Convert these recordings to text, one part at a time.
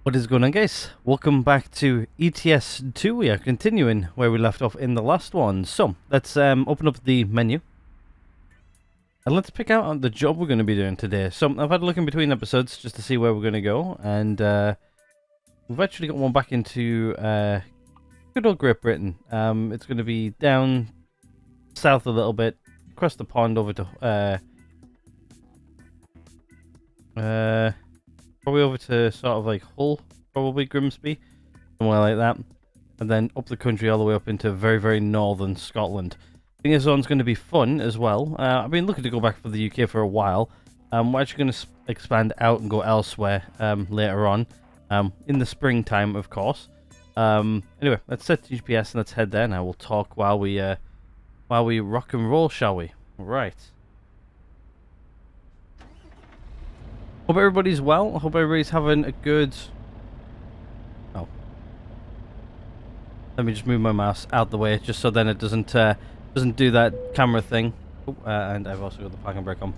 What is going on, guys? Welcome back to ETS 2. We are continuing where we left off in the last one. So let's open up the menu and let's pick out the job we're going to be doing today. So I've had a look in between episodes just to see where we're going to go, and we've actually got one back into good old Great Britain. It's going to be down south a little bit, across the pond over to probably over to sort of like Hull, probably Grimsby, somewhere like that. And then up the country all the way up into very, very northern Scotland. I think this one's going to be fun as well. I've been looking to go back for the UK for a while. We're actually going to expand out and go elsewhere later on. In the springtime, of course. Anyway, let's set the GPS and let's head there. Now we'll talk while we rock and roll, shall we? Right. Hope everybody's well. Hope everybody's having a good... Oh. Let me just move my mouse out the way, just so then it doesn't do that camera thing. Oh, and I've also got the parking brake on.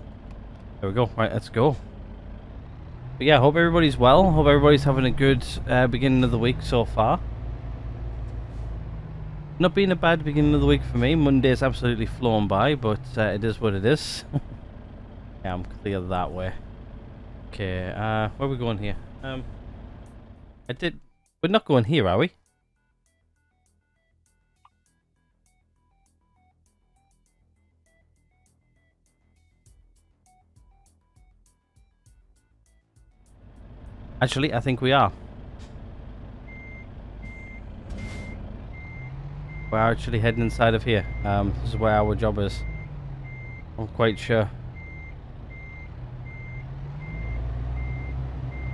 There we go. Right, let's go. But yeah, hope everybody's well. Hope everybody's having a good beginning of the week so far. Not been a bad beginning of the week for me. Monday's absolutely flown by, but it is what it is. Yeah, I'm clear that way. Okay, where are we going here? We're not going here, are we? Actually, I think we are. We're actually heading inside of here. This is where our job is. I'm quite sure.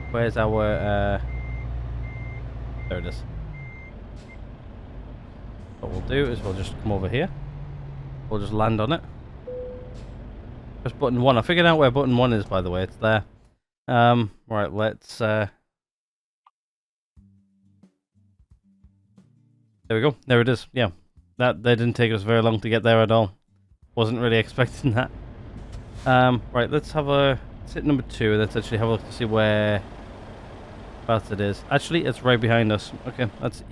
Where's our, there it is. What we'll do is we'll just come over here. We'll just land on it. Press button 1. I figured out where button 1 is, by the way. It's there. Right, let's, there we go. There it is. Yeah. They didn't take us very long to get there at all. Wasn't really expecting that. Right, let's have a... Let's hit number 2. Let's actually have a look to see where... it is. Actually, it's right behind us. Okay,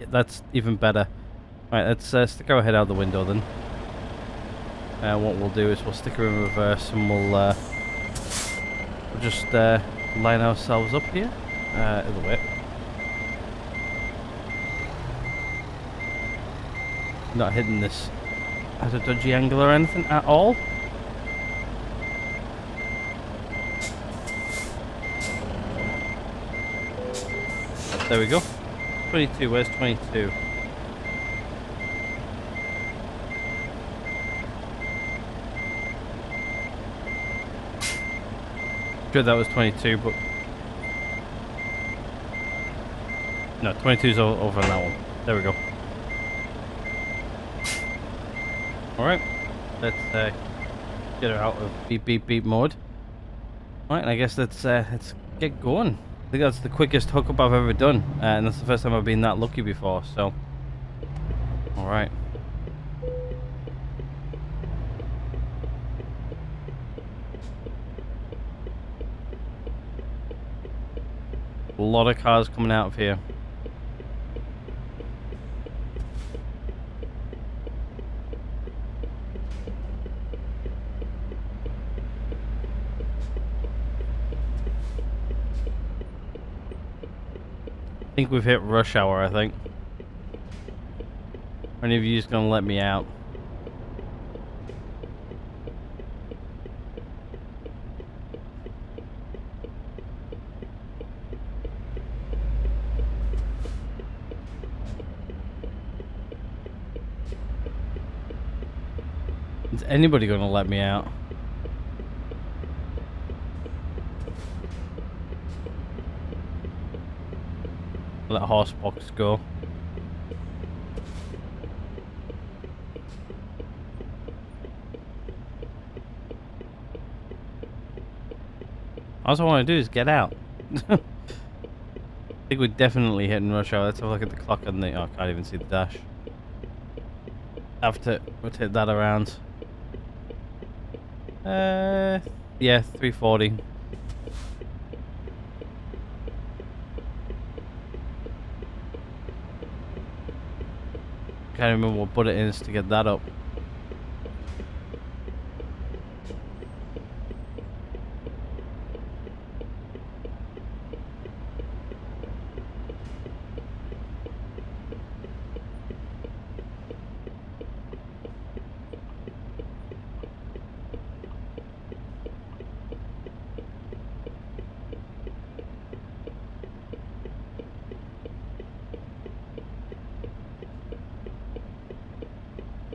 that's even better. Right, let's stick our head out the window then. What we'll do is we'll stick her in reverse and we'll just line ourselves up here. Either way. Not hitting this at a dodgy angle or anything at all. There we go. 22, where's 22? Sure that was 22, but... No, 22's over on that one. There we go. Alright. Let's get her out of beep beep beep mode. Alright, and I guess let's get going. I think that's the quickest hookup I've ever done, and that's the first time I've been that lucky before, so... Alright. A lot of cars coming out of here. I think we've hit rush hour, I think. Any of you is gonna let me out? Is anybody gonna let me out? Let horse box go. All I want to do is get out. I think we're definitely hitting rush hour. Let's have a look at the clock and the... Oh, I can't even see the dash. Have to rotate that around. Yeah, 3:40. Can't remember what bullet it is to get that up.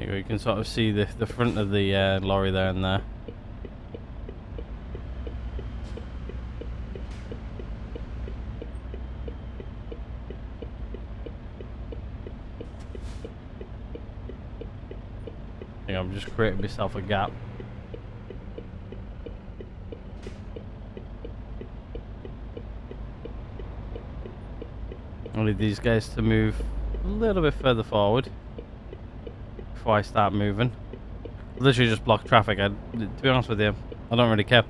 You can sort of see the front of the lorry there and there. I think I'm just creating myself a gap. I need these guys to move a little bit further forward before I start moving. Literally just block traffic. To be honest with you, I don't really care.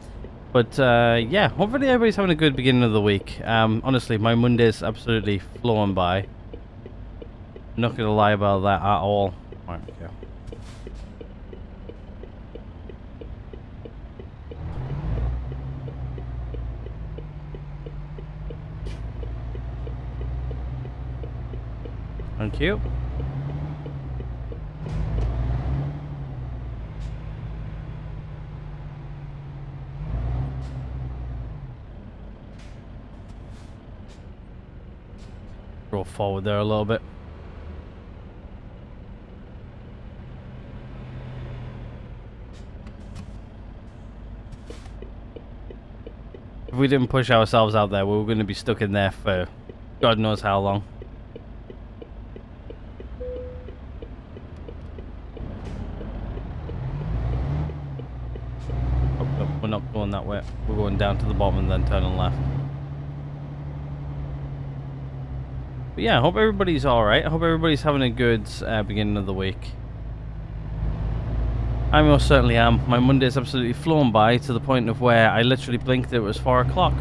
But yeah, hopefully everybody's having a good beginning of the week. Honestly, my Monday's absolutely flowing by. I'm not gonna lie about that at all. Right, okay. Thank you. Roll forward there a little bit. If we didn't push ourselves out there, we were going to be stuck in there for God knows how long. Oh, no, we're not going that way. We're going down to the bottom and then turning left. But yeah, I hope everybody's alright. I hope everybody's having a good beginning of the week. I most certainly am. My Monday's absolutely flown by to the point of where I literally blinked it was 4 o'clock.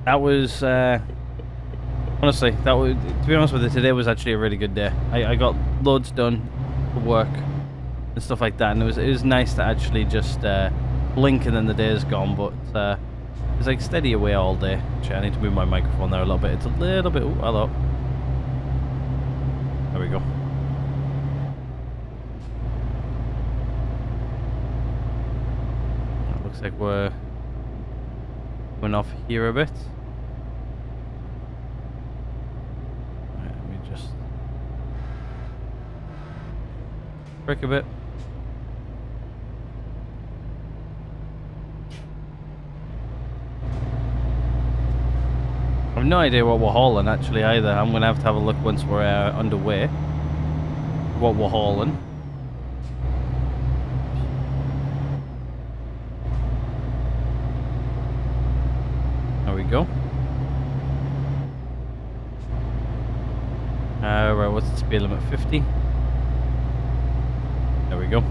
That was, honestly, to be honest with you, today was actually a really good day. I got loads done for work and stuff like that, and it was nice to actually just blink and then the day is gone, but it's like steady away all day. Actually, I need to move my microphone there a little bit. It's a little bit... Ooh, hello. There we go. It looks like we're going off here a bit. Right, let me just break a bit. I've no idea what we're hauling actually either. I'm going to have a look once we're underway. What we're hauling. There we go. Right, what's the speed limit? 50? There we go.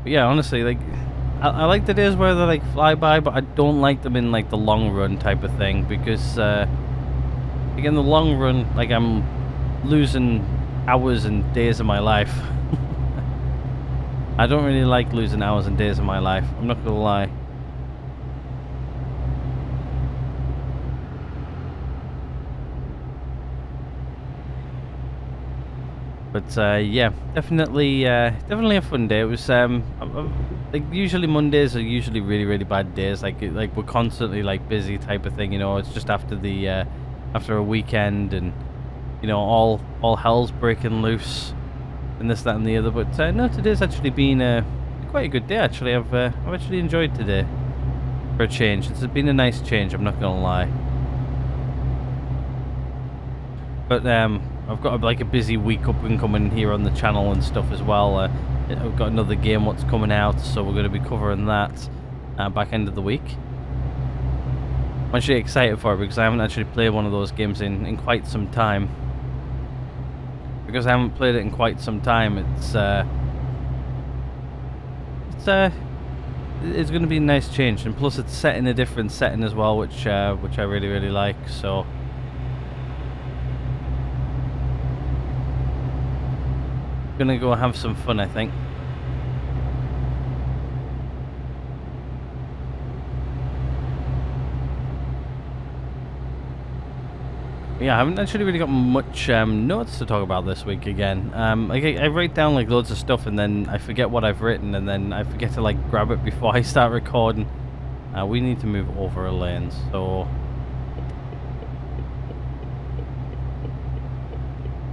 But yeah, honestly, like... I like the days where they like fly by, but I don't like them in like the long run type of thing, because again, the long run, like I'm losing hours and days of my life. I don't really like losing hours and days of my life, I'm not gonna lie. But yeah, definitely a fun day. It was like usually Mondays are usually really bad days. Like we're constantly like busy type of thing. You know, it's just after the after a weekend, and you know all hell's breaking loose, and this, that, and the other. But no, today's actually been quite a good day. Actually, I've actually enjoyed today for a change. It's been a nice change. I'm not gonna lie. But I've got like a busy week up and coming here on the channel and stuff as well. I've got another game what's coming out, so we're going to be covering that back end of the week. I'm actually excited for it because I haven't actually played one of those games in quite some time. Because I haven't played it in quite some time, it's going to be a nice change, and plus it's set in a different setting as well, which I really like. So Gonna go have some fun, I think. Yeah, I haven't actually really got much notes to talk about this week again. Like I write down like loads of stuff and then I forget what I've written and then I forget to like grab it before I start recording. We need to move over a lane, so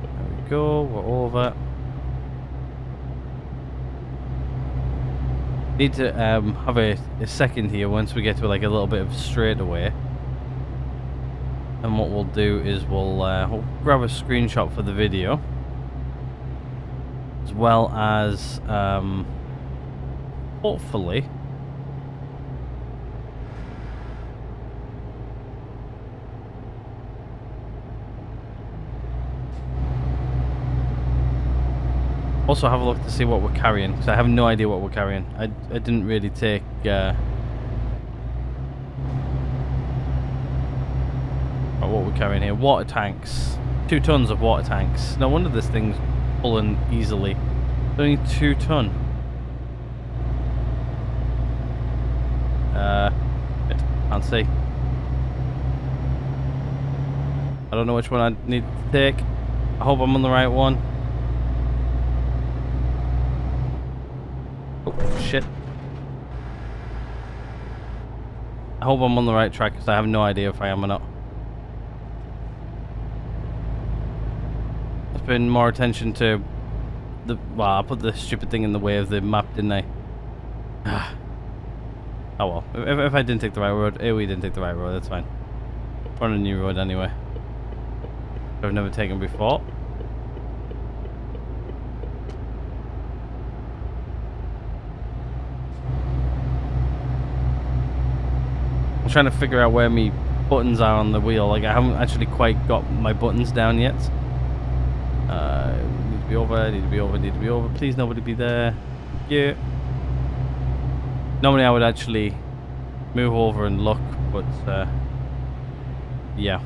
there we go. We're over. Need to have a second here once we get to like a little bit of straightaway. And what we'll do is we'll grab a screenshot for the video, as well as hopefully also have a look to see what we're carrying, because I have no idea what we're carrying. I didn't really take what we're carrying here. Water tanks. 2 tons of water tanks. No wonder this thing's pulling easily. It's only 2 ton. Can't see. I don't know which one I need to take. I hope I'm on the right one. Oh, shit. I hope I'm on the right track because I have no idea if I am or not. Been more attention to the I put the stupid thing in the way of the map, didn't I? Oh well, if I didn't take the right road, we didn't take the right road, that's fine. We're on a new road anyway, I've never taken before. I'm trying to figure out where my buttons are on the wheel. Like I haven't actually quite got my buttons down yet. Need to be over, need to be over, need to be over. Please nobody be there. Yeah. Normally I would actually move over and look, but yeah.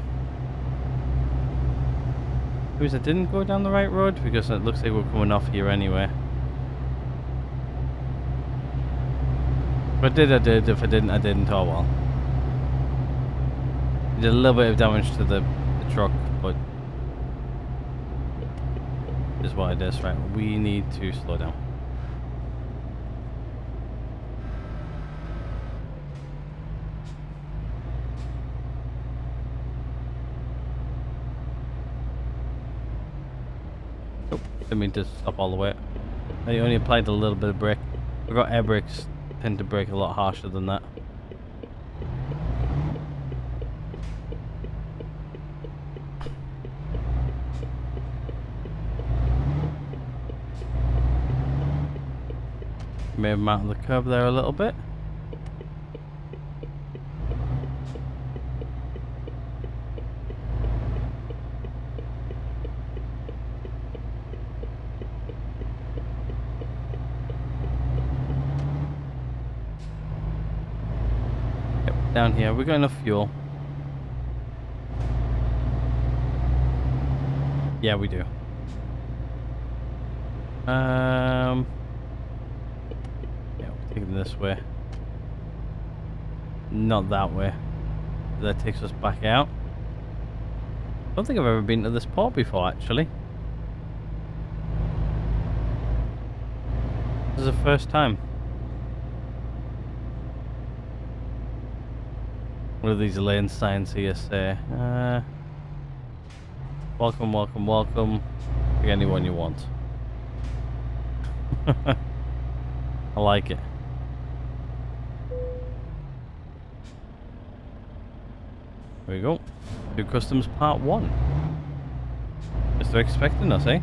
Because I didn't go down the right road because it looks like we're coming off here anyway. If I did, I did. If I didn't, I didn't. Oh well. Did a little bit of damage to the truck, but is what it is, right? We need to slow down. Oh, didn't mean to stop all the way. I only applied a little bit of brake. I got air brakes tend to brake a lot harsher than that. May have mounted the curb there a little bit. Yep, down here. We got enough fuel. Yeah, we do. Taking this way, not that way. That takes us back out. I don't think I've ever been to this port before, actually. This is the first time. What do these lane signs here say? Welcome, welcome, welcome. Pick anyone you want. I like it. There we go. Do customs part 1. Guess they're expecting us, eh?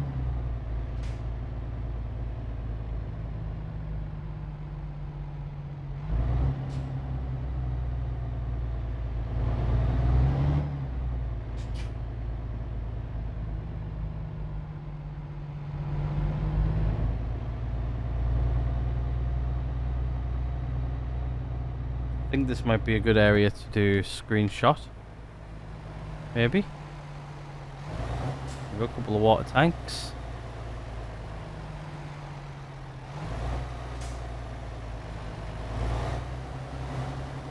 I think this might be a good area to do screenshot. Maybe. We've got a couple of water tanks.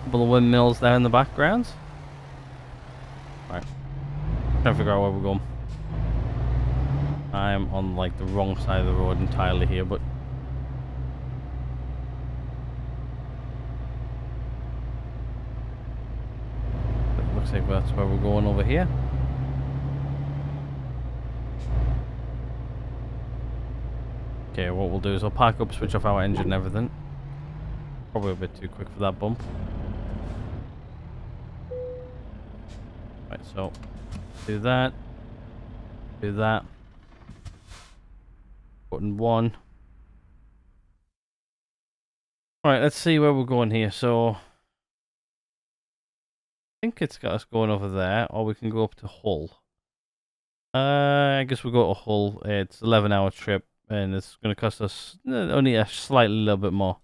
Couple of windmills there in the background. Right. Trying to figure out where we're going. I'm on like the wrong side of the road entirely here, but it looks like that's where we're going over here. Okay, what we'll do is I'll park up, switch off our engine and everything. Probably a bit too quick for that bump. Right, so do that. Do that. Button 1. Alright, let's see where we're going here. So I think it's got us going over there, or we can go up to Hull. I guess we'll go to Hull. It's an 11-hour trip, and it's going to cost us only a slightly little bit more.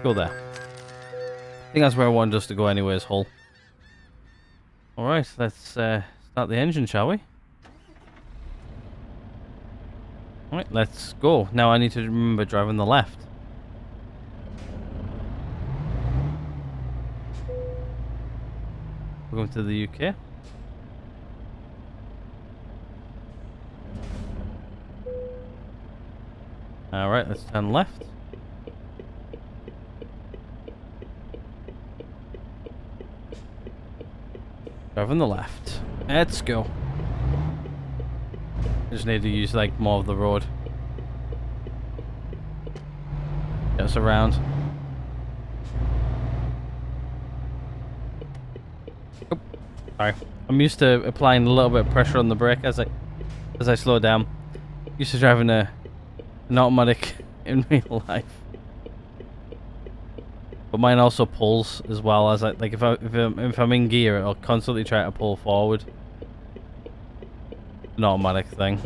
Go there. I think that's where I wanted us to go anyways, Hull. Alright, let's start the engine, shall we? Alright, let's go. Now I need to remember driving the left. We're going to the UK. Alright, let's turn left. Driving the left. Let's go. I just need to use like more of the road. Get us around. Oh, sorry. I'm used to applying a little bit of pressure on the brake as I slow down. Used to driving an automatic in real life. But mine also pulls as well, as like if I'm in gear, it'll constantly try to pull forward. An automatic thing.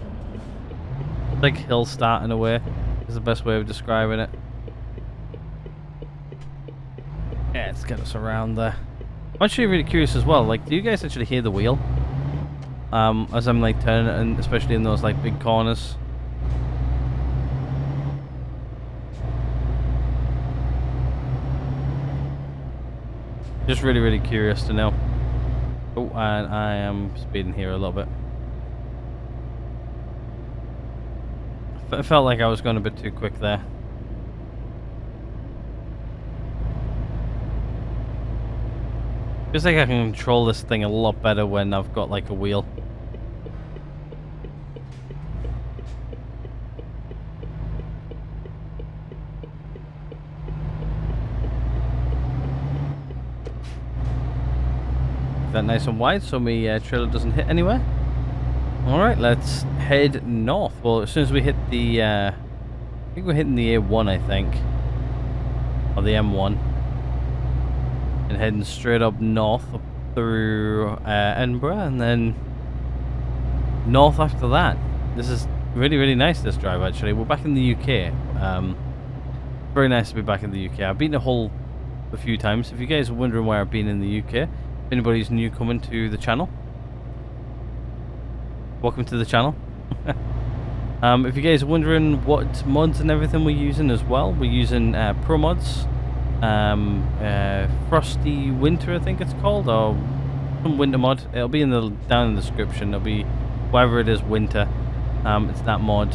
Like hill start in a way is the best way of describing it. Yeah, let's get us around there. I'm actually really curious as well. Like, do you guys actually hear the wheel? As I'm like turning it, and especially in those like big corners. Just really curious to know. Oh, and I am speeding here a little bit. I felt like I was going a bit too quick there. Feels like I can control this thing a lot better when I've got like a wheel. That nice and wide so my trailer doesn't hit anywhere. Alright, let's head north. Well, as soon as we hit the I think we're hitting the A1, I think, or the M1, and heading straight up north up through Edinburgh, and then north after that. This is really nice, this drive. Actually, we're back in the UK. Very nice to be back in the UK. I've been to Hull a few times. If you guys are wondering where I've been in the UK, if anybody's new coming to the channel, welcome to the channel. If you guys are wondering what mods and everything we're using as well, we're using Pro Mods, Frosty Winter I think it's called, or some winter mod. It'll be down in the description. It'll be whatever it is, winter. It's that mod.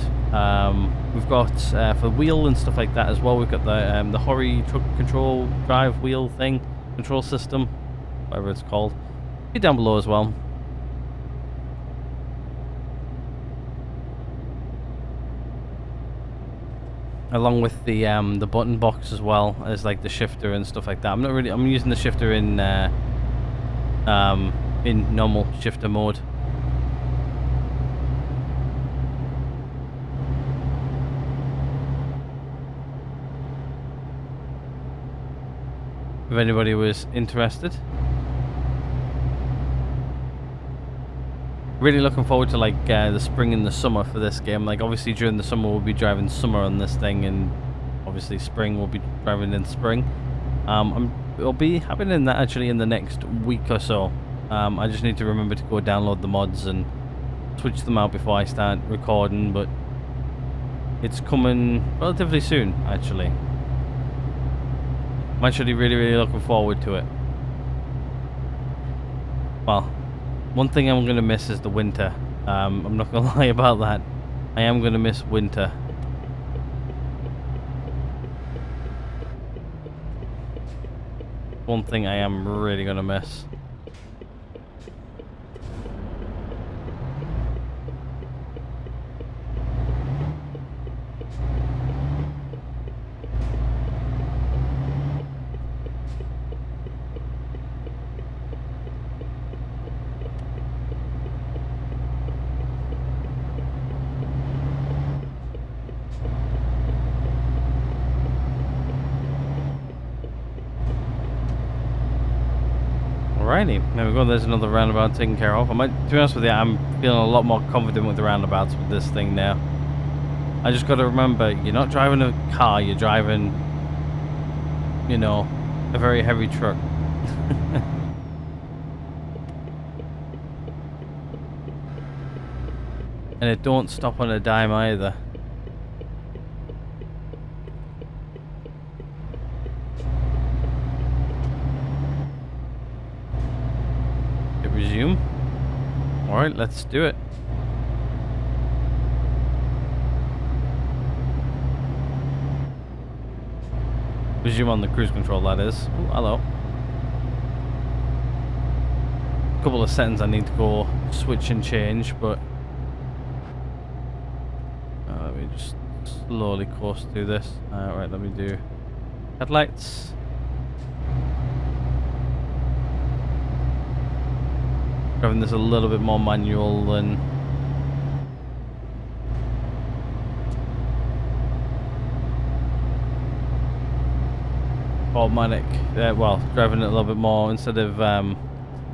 We've got for wheel and stuff like that as well. We've got the Hori truck control drive wheel thing, control system, whatever it's called. Be down below as well. Along with the button box as well as like the shifter and stuff like that. I'm using the shifter in normal shifter mode. If anybody was interested. Really looking forward to like the spring and the summer for this game. Like obviously during the summer we'll be driving summer on this thing, and obviously spring we'll be driving in spring. It'll be happening that actually in the next week or so. I just need to remember to go download the mods and switch them out before I start recording, but it's coming relatively soon actually. I'm actually really looking forward to it. Well, one thing I'm going to miss is the winter. I'm not going to lie about that. I am going to miss winter. One thing I am really going to miss. Alrighty, there we go. There's another roundabout taken care of. To be honest with you, I'm feeling a lot more confident with the roundabouts with this thing now. I just got to remember, you're not driving a car, you're driving, you know, a very heavy truck. And it don't stop on a dime either. Resume. Alright, let's do it. Resume on the cruise control, that is. Ooh, hello. A couple of settings I need to go switch and change, but let me just slowly course through this. Alright, let me do headlights. Driving this a little bit more manual than automatic. Well, driving it a little bit more instead of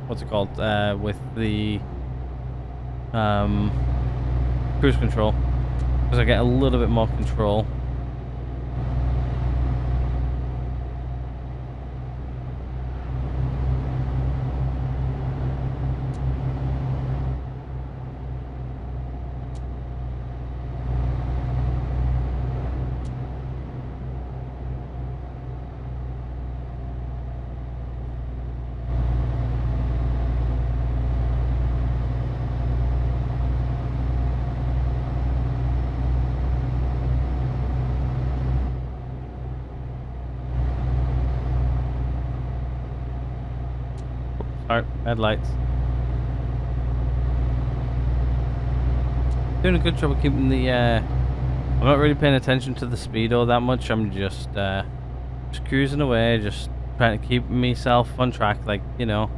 what's it called, with the cruise control, because I get a little bit more control. Alright, headlights. Doing a good job of keeping the I'm not really paying attention to the speed all that much. I'm just cruising away, just trying to keep myself on track, like, you know.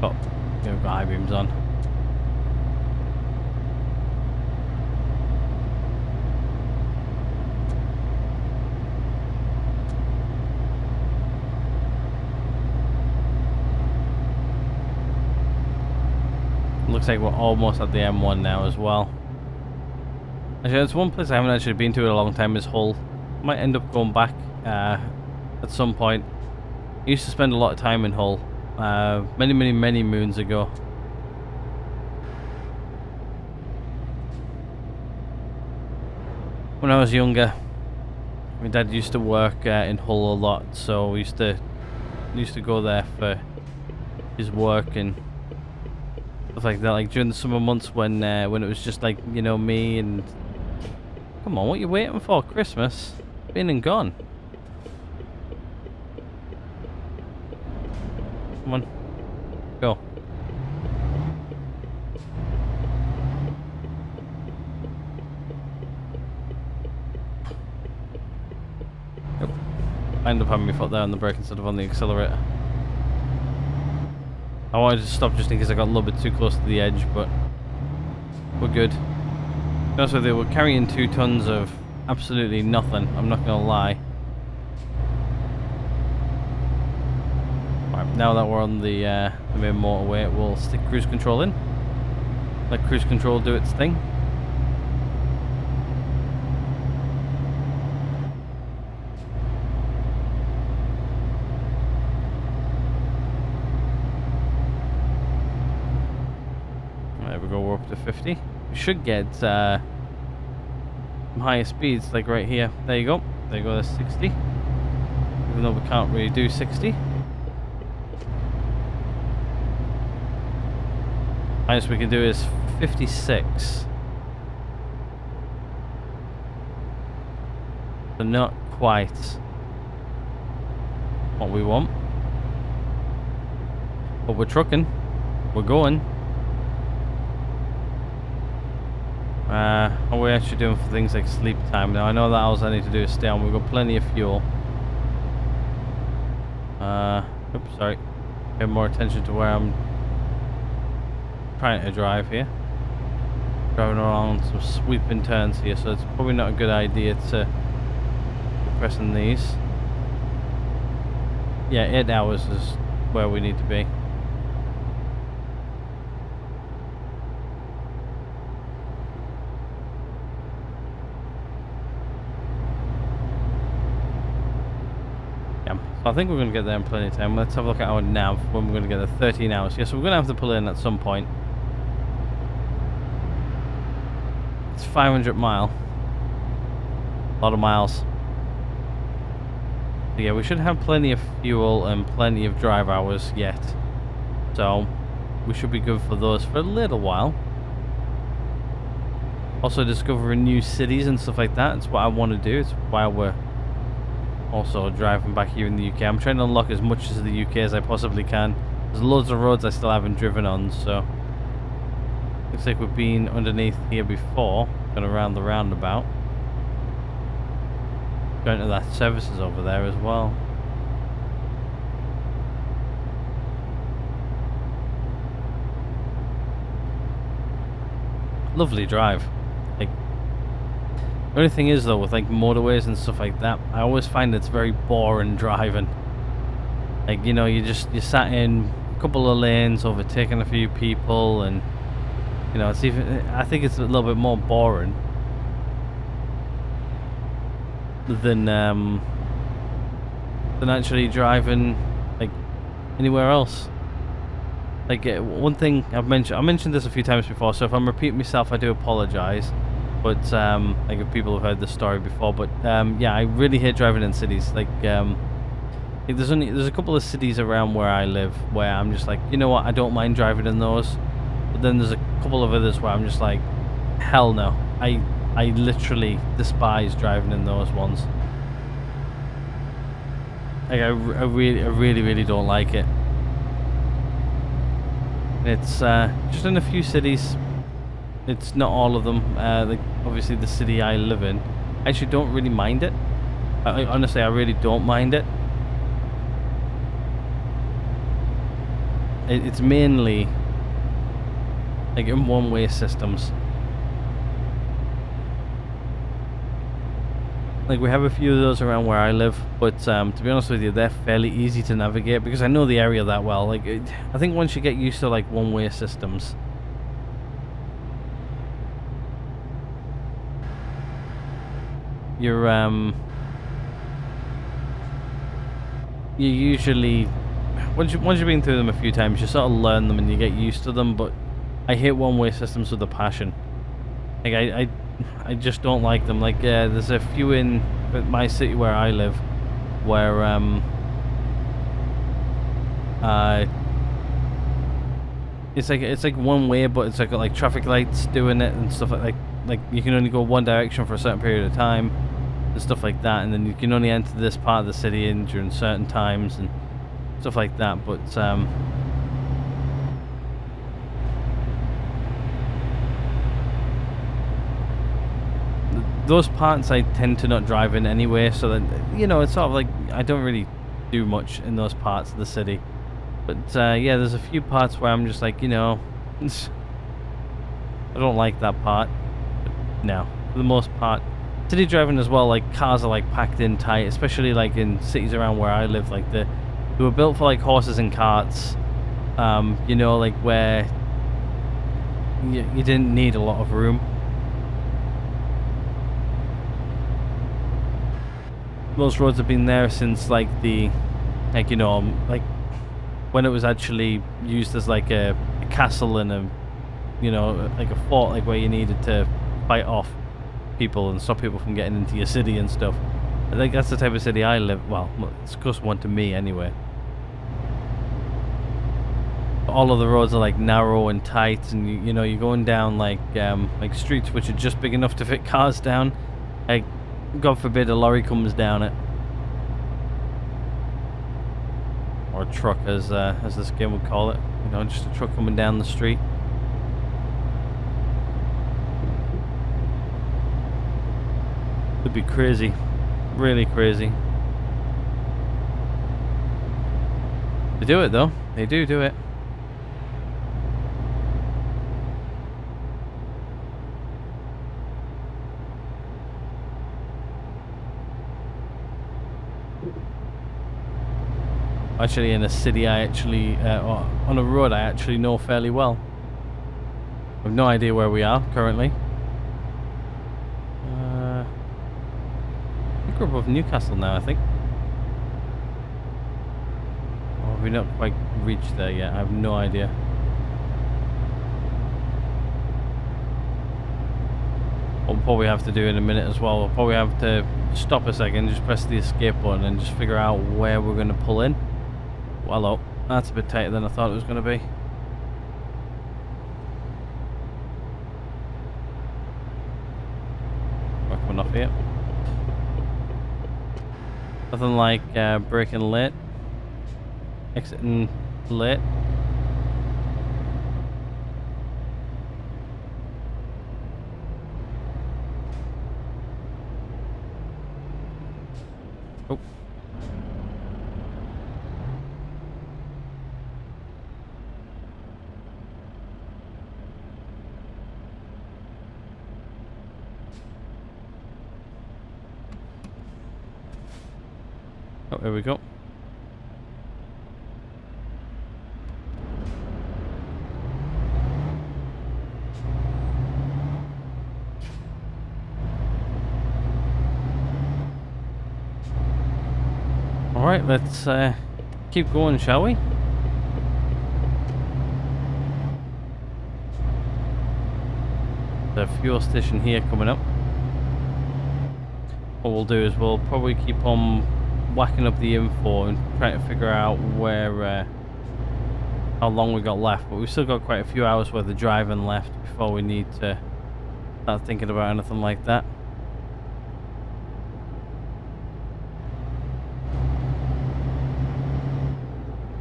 Oh, got high beams on. Looks like we're almost at the M1 now as well. Actually, there's one place I haven't actually been to in a long time is Hull. Might end up going back at some point. I used to spend a lot of time in Hull many moons ago. When I was younger, my dad used to work in Hull a lot, so we used to go there for his work and stuff like that, like during the summer months when it was just like, you know, me and... Come on, what are you waiting for? Christmas? Been and gone. Come on. Go. Yep. I ended up having my foot there on the brake instead of on the accelerator. I wanted to stop just in case I got a little bit too close to the edge, but we're good. To be honest with you, we're carrying 2 tons of absolutely nothing, I'm not gonna lie. Right, now that we're on the main motorway, we'll stick cruise control in. Let cruise control do its thing. We're up to 50. We should get some higher speeds, like right here. There you go. There you go. That's 60. even though we can't really do 60. Highest we can do is 56. But not quite what we want. But we're trucking. We're going. How are we actually doing for things like sleep time? Now I know that all I need to do is stay on. We've got plenty of fuel. Oops, sorry. Pay more attention to where I'm trying to drive here. Driving around some sweeping turns here, so it's probably not a good idea to be pressing these. Yeah, 8 hours is where we need to be. I think we're going to get there in plenty of time. Let's have a look at our nav when we're going to get there. 13 hours. Yeah, so we're going to have to pull in at some point. It's 500 mile. A lot of miles. So yeah, we should have plenty of fuel and plenty of drive hours yet. So we should be good for those for a little while. Also discovering new cities and stuff like that. It's what I want to do. It's why we're also driving back here in the UK. I'm trying to unlock as much as the UK as I possibly can. There's loads of roads I still haven't driven on, so looks like we've been underneath here before. Going around the roundabout. Going to that services over there as well. Lovely drive. Like, the only thing is though, with like motorways and stuff like that, I always find it's very boring driving. Like, you know, you sat in a couple of lanes, overtaking a few people, and you know, it's even, I think it's a little bit more boring than actually driving like anywhere else. Like one thing I mentioned this a few times before, so if I'm repeating myself, I do apologize. But like if people have heard this story before, but yeah, I really hate driving in cities. Like there's a couple of cities around where I live where I'm just like, you know what, I don't mind driving in those. But then there's a couple of others where I'm just like, hell no, I literally despise driving in those ones. Like I really don't like it. It's just in a few cities. It's not all of them. Like obviously the city I live in, I actually don't really mind it. Honestly, I really don't mind it. It's mainly like in one-way systems. Like we have a few of those around where I live, but to be honest with you, they're fairly easy to navigate because I know the area that well. Like I think once you get used to like one-way systems, you're you usually once you've been through them a few times, you sort of learn them and you get used to them. But I hate one-way systems with a passion. Like I just don't like them. Like there's a few in my city where I live where it's like one way, but it's like traffic lights doing it and stuff like you can only go one direction for a certain period of time and stuff like that, and then you can only enter this part of the city in during certain times and stuff like that. But those parts I tend to not drive in anyway, so that, you know, it's sort of like I don't really do much in those parts of the city. But yeah, there's a few parts where I'm just like, you know, I don't like that part. But no, for the most part, city driving as well, like cars are like packed in tight, especially like in cities around where I live. Like they were built for like horses and carts, you know, like where you didn't need a lot of room. Those roads have been there since like you know, like when it was actually used as like a castle and a, you know, like a fort, like where you needed to fight off people and stop people from getting into your city and stuff. I think that's the type of city I live. Well, it's close one to me anyway. All of the roads are like narrow and tight, and you know you're going down like streets which are just big enough to fit cars down. Like, God forbid a lorry comes down it, or a truck, as this game would call it. You know, just a truck coming down the street. It'd be crazy, really crazy. They do it though. They do it. Actually, in a city or on a road I actually know fairly well. I have no idea where we are currently. I think we're above Newcastle now, I think. Or have we not quite reached there yet? I have no idea. What we'll probably have to do in a minute as well, we'll probably have to stop a second, just press the escape button and just figure out where we're going to pull in. Well, oh, that's a bit tighter than I thought it was going to be. We're coming off here. Nothing like braking late, exiting late. Oh. Oh, there we go. Alright, let's keep going, shall we? The fuel station here coming up. What we'll do is we'll probably keep on whacking up the info and trying to figure out where how long we got left, but we've still got quite a few hours worth of driving left before we need to start thinking about anything like that.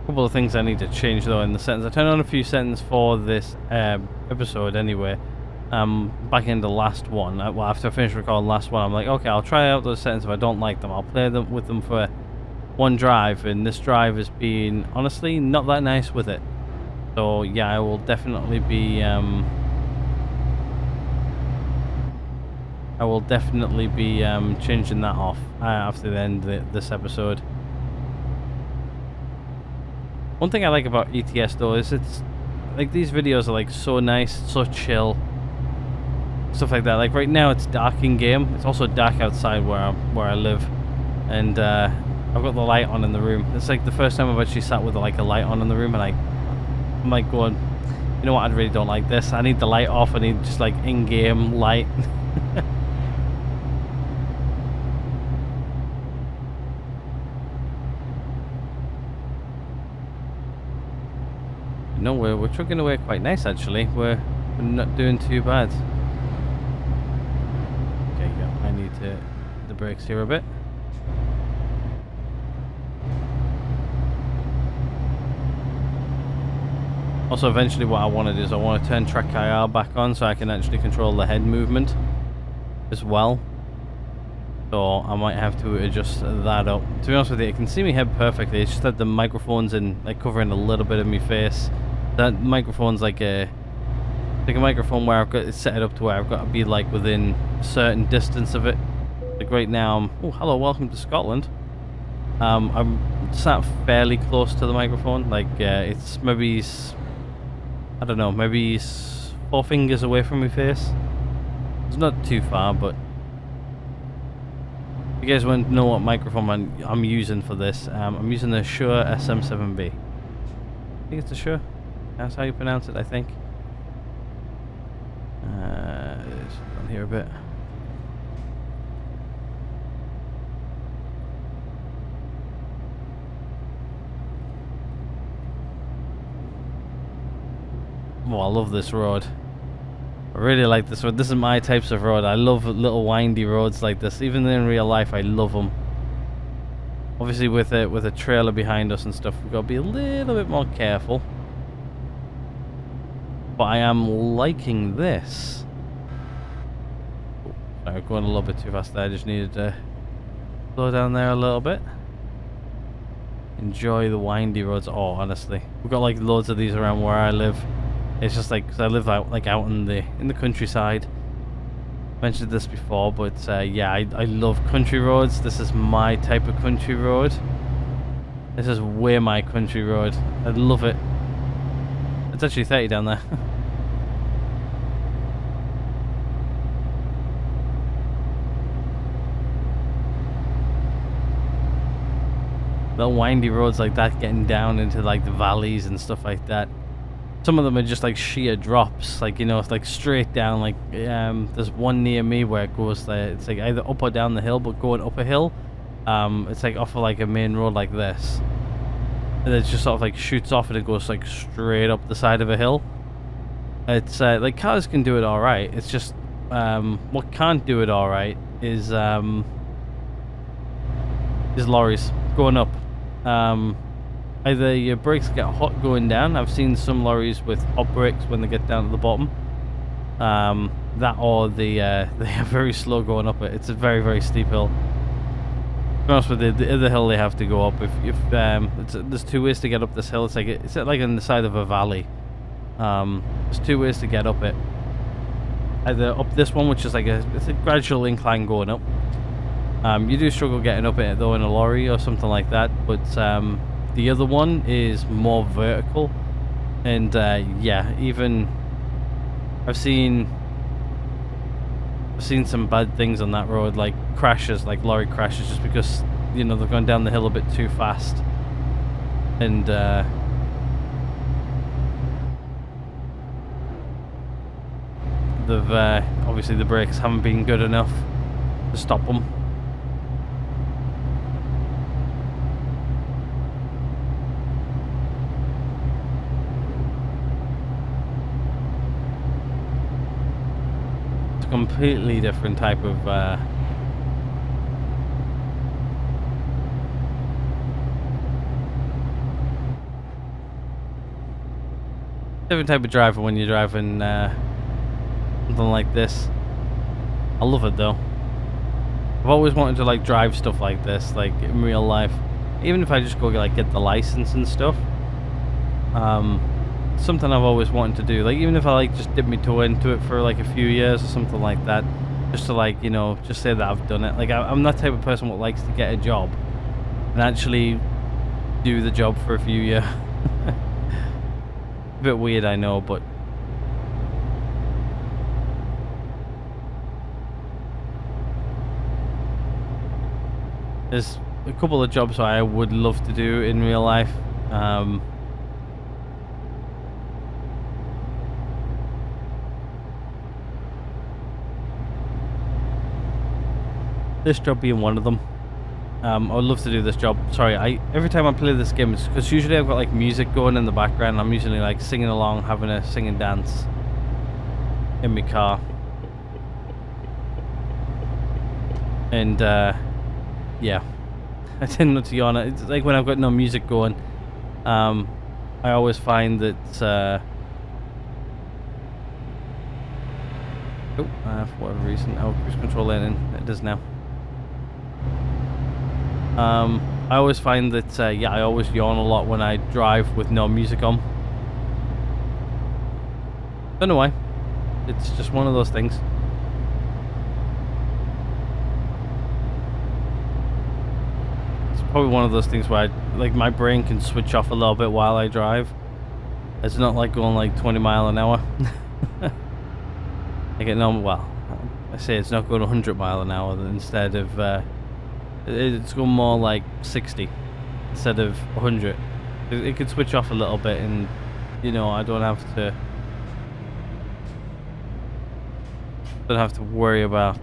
A couple of things I need to change though in the settings. I turned on a few settings for this episode anyway. Back in the last one, well, after I finished recording the last one, I'm like, okay, I'll try out those settings. If I don't like them, I'll play them with them for one drive, and this drive has been honestly not that nice with it. So yeah, I will definitely be changing that off after the end of this episode. One thing I like about ETS though is it's like these videos are like so nice, so chill, stuff like that. Like right now it's dark in game. It's also dark outside where I live, and I've got the light on in the room. It's like the first time I've actually sat with like a light on in the room, and I'm like going, you know what, I really don't like this. I need the light off. I need just like in-game light. No, we're trucking away quite nice actually. We're not doing too bad. Okay, yeah, I need to the brakes here a bit. Also, eventually what I want to do is I want to turn track IR back on so I can actually control the head movement as well. So I might have to adjust that up. To be honest with you, you can see me head perfectly. It's just that the microphone's in like covering a little bit of my face. That microphone's like a microphone where I've got it set it up to where I've got to be like within a certain distance of it. Like right now, oh hello, welcome to Scotland. I'm sat fairly close to the microphone. Like it's maybe I don't know, maybe 4 fingers away from my face. It's not too far, but if you guys want to know what microphone I'm using for this, I'm using the Shure SM7B. I think it's a Shure. That's how you pronounce it, I think. It's on here a bit. Oh, I love this road. I really like this road. This is my types of road. I love little windy roads like this. Even in real life, I love them. Obviously, with a trailer behind us and stuff, we've got to be a little bit more careful. But I am liking this. Oh, sorry, going a little bit too fast there. I just needed to slow down there a little bit. Enjoy the windy roads. Oh, honestly, we've got like loads of these around where I live. It's just like, 'cause I live out in the countryside. Mentioned this before, but yeah, I love country roads. This is my type of country road. This is way my country road. I love it. It's actually 30 down there. Little windy roads like that, getting down into like the valleys and stuff like that. Some of them are just like sheer drops, like, you know, it's like straight down. Like there's one near me where it goes there. It's like either up or down the hill, but going up a hill. It's like off of like a main road like this, and it just sort of like shoots off and it goes like straight up the side of a hill. It's like cars can do it all right. It's just what can't do it all right is lorries going up. Either your brakes get hot going down. I've seen some lorries with hot brakes when they get down to the bottom. That or they are very slow going up it. It's a very, very steep hill. To be honest with you, the other hill they have to go up. If there's two ways to get up this hill. It's like on the side of a valley. There's two ways to get up it. Either up this one, which is like it's a gradual incline going up. You do struggle getting up it though in a lorry or something like that, but the other one is more vertical, and yeah, even I've seen some bad things on that road, like crashes, like lorry crashes, just because, you know, they've gone down the hill a bit too fast, and they've obviously the brakes haven't been good enough to stop them. Completely different type of driver when you're driving something like this. I love it though. I've always wanted to like drive stuff like this, like in real life, even if I just go like get the license and stuff. Something I've always wanted to do, like even if I like just dip my toe into it for like a few years or something like that, just to like, you know, just say that I've done it. Like I'm that type of person what likes to get a job and actually do the job for a few years. A bit weird, I know, but there's a couple of jobs I would love to do in real life. This job being one of them. I would love to do this job. Sorry, every time I play this game, it's because usually I've got like music going in the background. I'm usually like singing along, having a sing and dance in my car. And yeah, I tend not to yawn. It's like when I've got no music going, I always find that for whatever reason, cruise control lane, it does now. I always find that yeah, I always yawn a lot when I drive with no music on. Don't know why. It's just one of those things. It's probably one of those things where like my brain can switch off a little bit while I drive. It's not like going like 20 miles an hour. I get no, well, I say it's not going 100 miles an hour instead of it's going more like 60 instead of 100. It could switch off a little bit, and you know, I don't have to worry about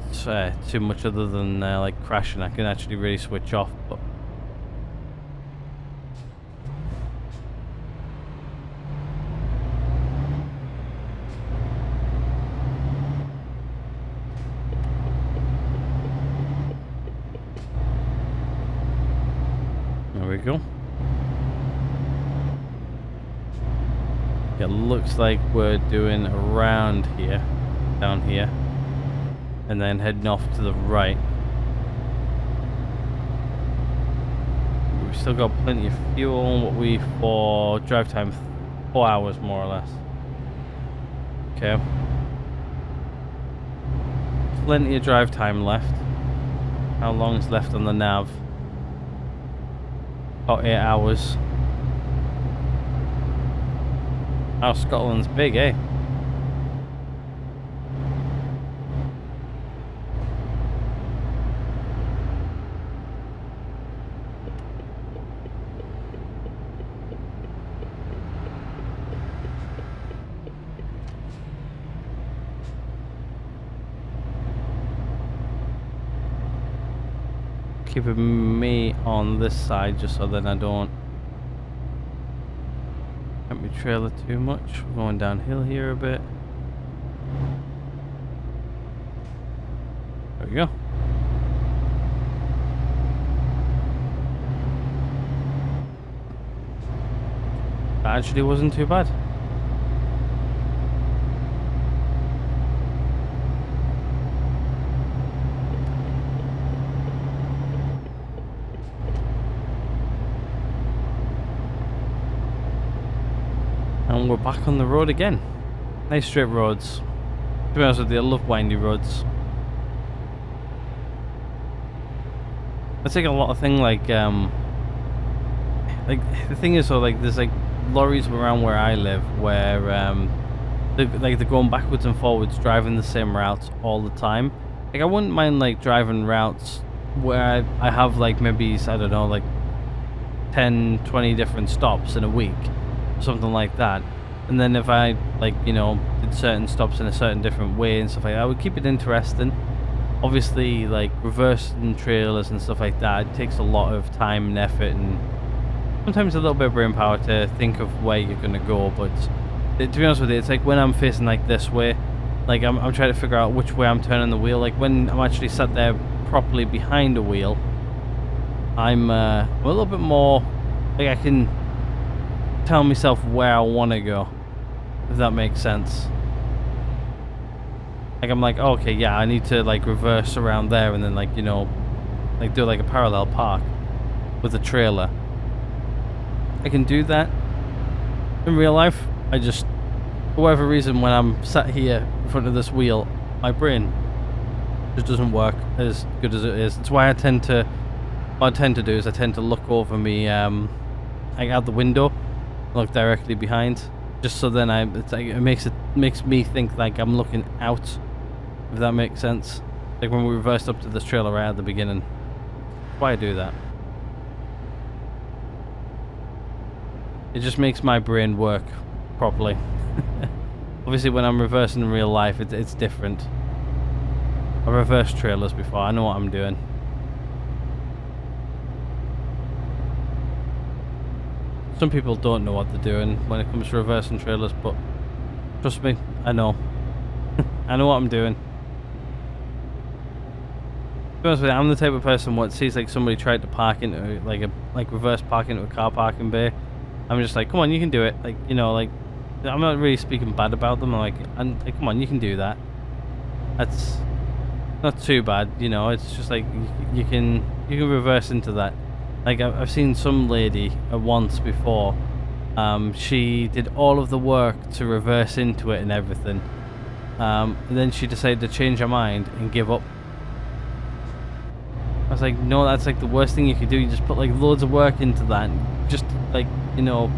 too much other than like crashing. I can actually really switch off. But It looks like we're doing around here, down here, and then heading off to the right. We've still got plenty of fuel. What we for drive time 4 hours more or less. Okay. Plenty of drive time left. How long is left on the nav? About 8 hours. Oh, Scotland's big, eh? Keeping me on this side just so that I don't hit my trailer too much. We're going downhill here a bit. There we go. That actually wasn't too bad. And we're back on the road again. Nice straight roads. To be honest with you, I love windy roads. It's like a lot of thing like the thing is, so like there's like lorries around where I live where they're going backwards and forwards driving the same routes all the time. Like I wouldn't mind like driving routes where I have like maybe, I don't know, like 10-20 different stops in a week, something like that. And then if I like, you know, did certain stops in a certain different way and stuff like that, I would keep it interesting. Obviously, like reversing trailers and stuff like that, it takes a lot of time and effort and sometimes a little bit of brain power to think of where you're gonna go. But to be honest with you, it's like when I'm facing like this way, like I'm trying to figure out which way I'm turning the wheel. Like when I'm actually sat there properly behind a wheel, I'm a little bit more like I can tell myself where I want to go, if that makes sense. Like I'm like, oh, okay, yeah, I need to like reverse around there and then like, you know, like do like a parallel park with a trailer. I can do that in real life. I just, for whatever reason, when I'm sat here in front of this wheel, my brain just doesn't work as good as it is. That's why what I tend to do is I tend to look over me like out the window, look directly behind, just so then it's like it makes me think like I'm looking out, if that makes sense. Like when we reversed up to this trailer right at the beginning. That's why I do that. It just makes my brain work properly. Obviously when I'm reversing in real life, it's different. I've reversed trailers before, I know what I'm doing. Some people don't know what they're doing when it comes to reversing trailers, but trust me, I know. I know what I'm doing. To be honest with you, I'm the type of person what sees like somebody tried to park into like reverse park into a car parking bay. I'm just like, come on, you can do it. Like, you know, like I'm not really speaking bad about them. I'm like, come on, you can do that. That's not too bad, you know. It's just like you can reverse into that. Like I've seen some lady once before. She did all of the work to reverse into it and everything. And then she decided to change her mind and give up. I was like, no, that's like the worst thing you could do. You just put like loads of work into that, and just like, you know.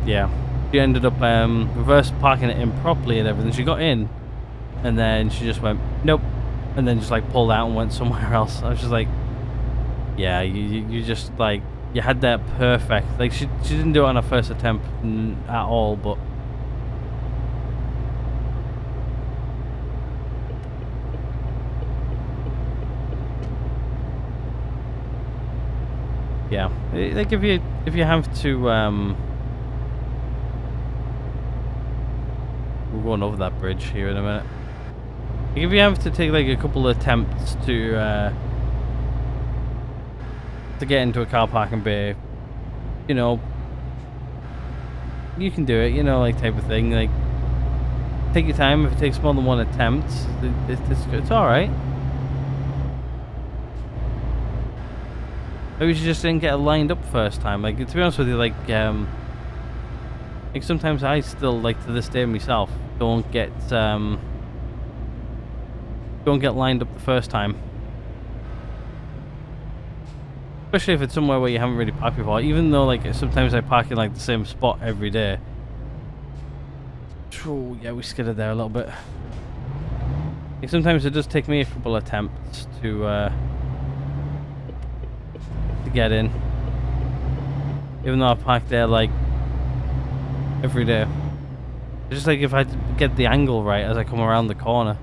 Yeah, she ended up reverse parking it improperly and everything. She got in, and then she just went nope, and then just like pulled out and went somewhere else. I was just like, yeah, you just like you had that perfect. Like she didn't do it on her first attempt at all, but. Yeah, like if you have to we're going over that bridge here in a minute. Like if you have to take like a couple of attempts to to get into a car parking bay, you know, you can do it, you know, like type of thing. Like, take your time. If it takes more than one attempt, it's alright. Maybe you just didn't get it lined up first time. Like, to be honest with you, like sometimes I still, like, to this day myself, don't get lined up the first time. Especially if it's somewhere where you haven't really parked before. Even though, like, sometimes I park in, like, the same spot every day. Oh, yeah, we skidded there a little bit. Like, sometimes it does take me a couple attempts to get in. Even though I park there, like, every day. It's just like if I get the angle right as I come around the corner.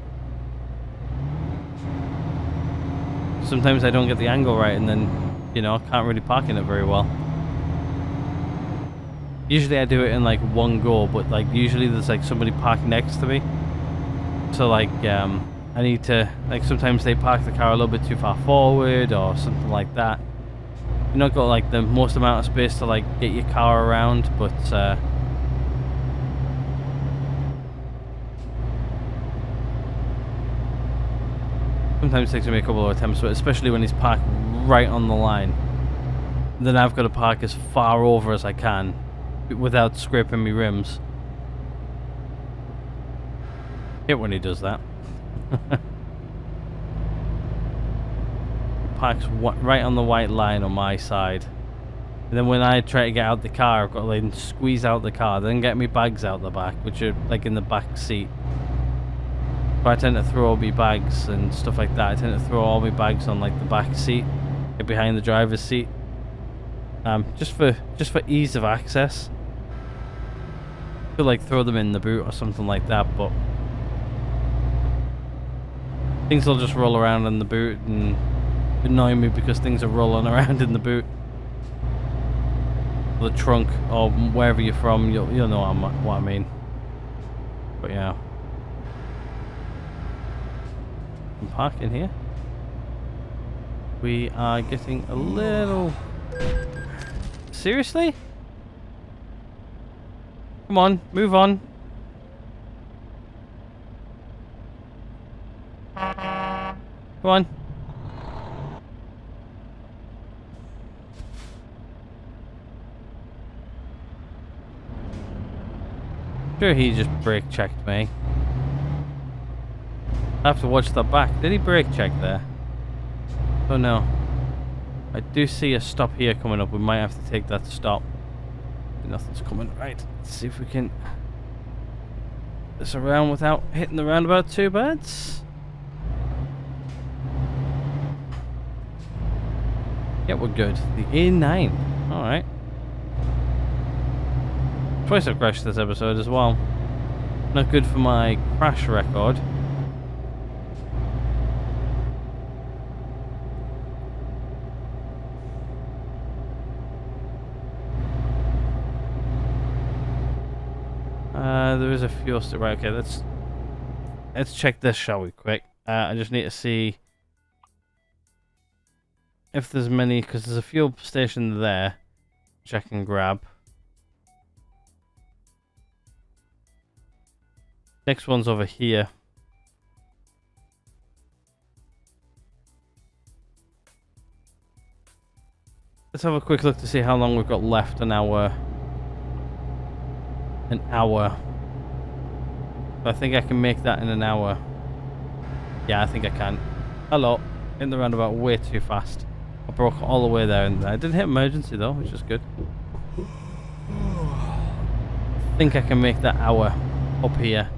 Sometimes I don't get the angle right and then, you know, I can't really park in it very well. Usually I do it in like one go, but like usually there's like somebody parked next to me. So like I need to, like, sometimes they park the car a little bit too far forward or something like that. You've not got like the most amount of space to like get your car around, but sometimes it takes me a couple of attempts, but especially when he's parked right on the line. Then I've got to park as far over as I can without scraping my rims. Hate when he does that. Parks right on the white line on my side. And then when I try to get out the car, I've got to like squeeze out the car, then get my bags out the back, which are like in the back seat. But I tend to throw all my bags and stuff like that. I tend to throw all my bags on like the back seat, get behind the driver's seat. Just for ease of access. Could like throw them in the boot or something like that, but things will just roll around in the boot and annoy me because things are rolling around in the boot, the trunk, or wherever you're from. You'll know what I mean. But yeah, I'm parking here. We are getting a little. Seriously? Come on, move on. Come on. Sure, he just brake checked me. I have to watch that back. Did he brake check there? Oh no. I do see a stop here coming up. We might have to take that stop. Nothing's coming. Right, let's see if we can get this around without hitting the roundabout too bad. Yeah, we're good. The A9. Alright. Twice I've crashed this episode as well. Not good for my crash record. There is a fuel station. Right, okay, let's check this, shall we, quick. I just need to see if there's many, because there's a fuel station there, which I can grab. Next one's over here. Let's have a quick look to see how long we've got left. An hour. I think I can make that in an hour. Yeah, I think I can. Hello. In the roundabout way too fast. I broke all the way there, and I didn't hit emergency though, which is good. I think I can make that hour up here.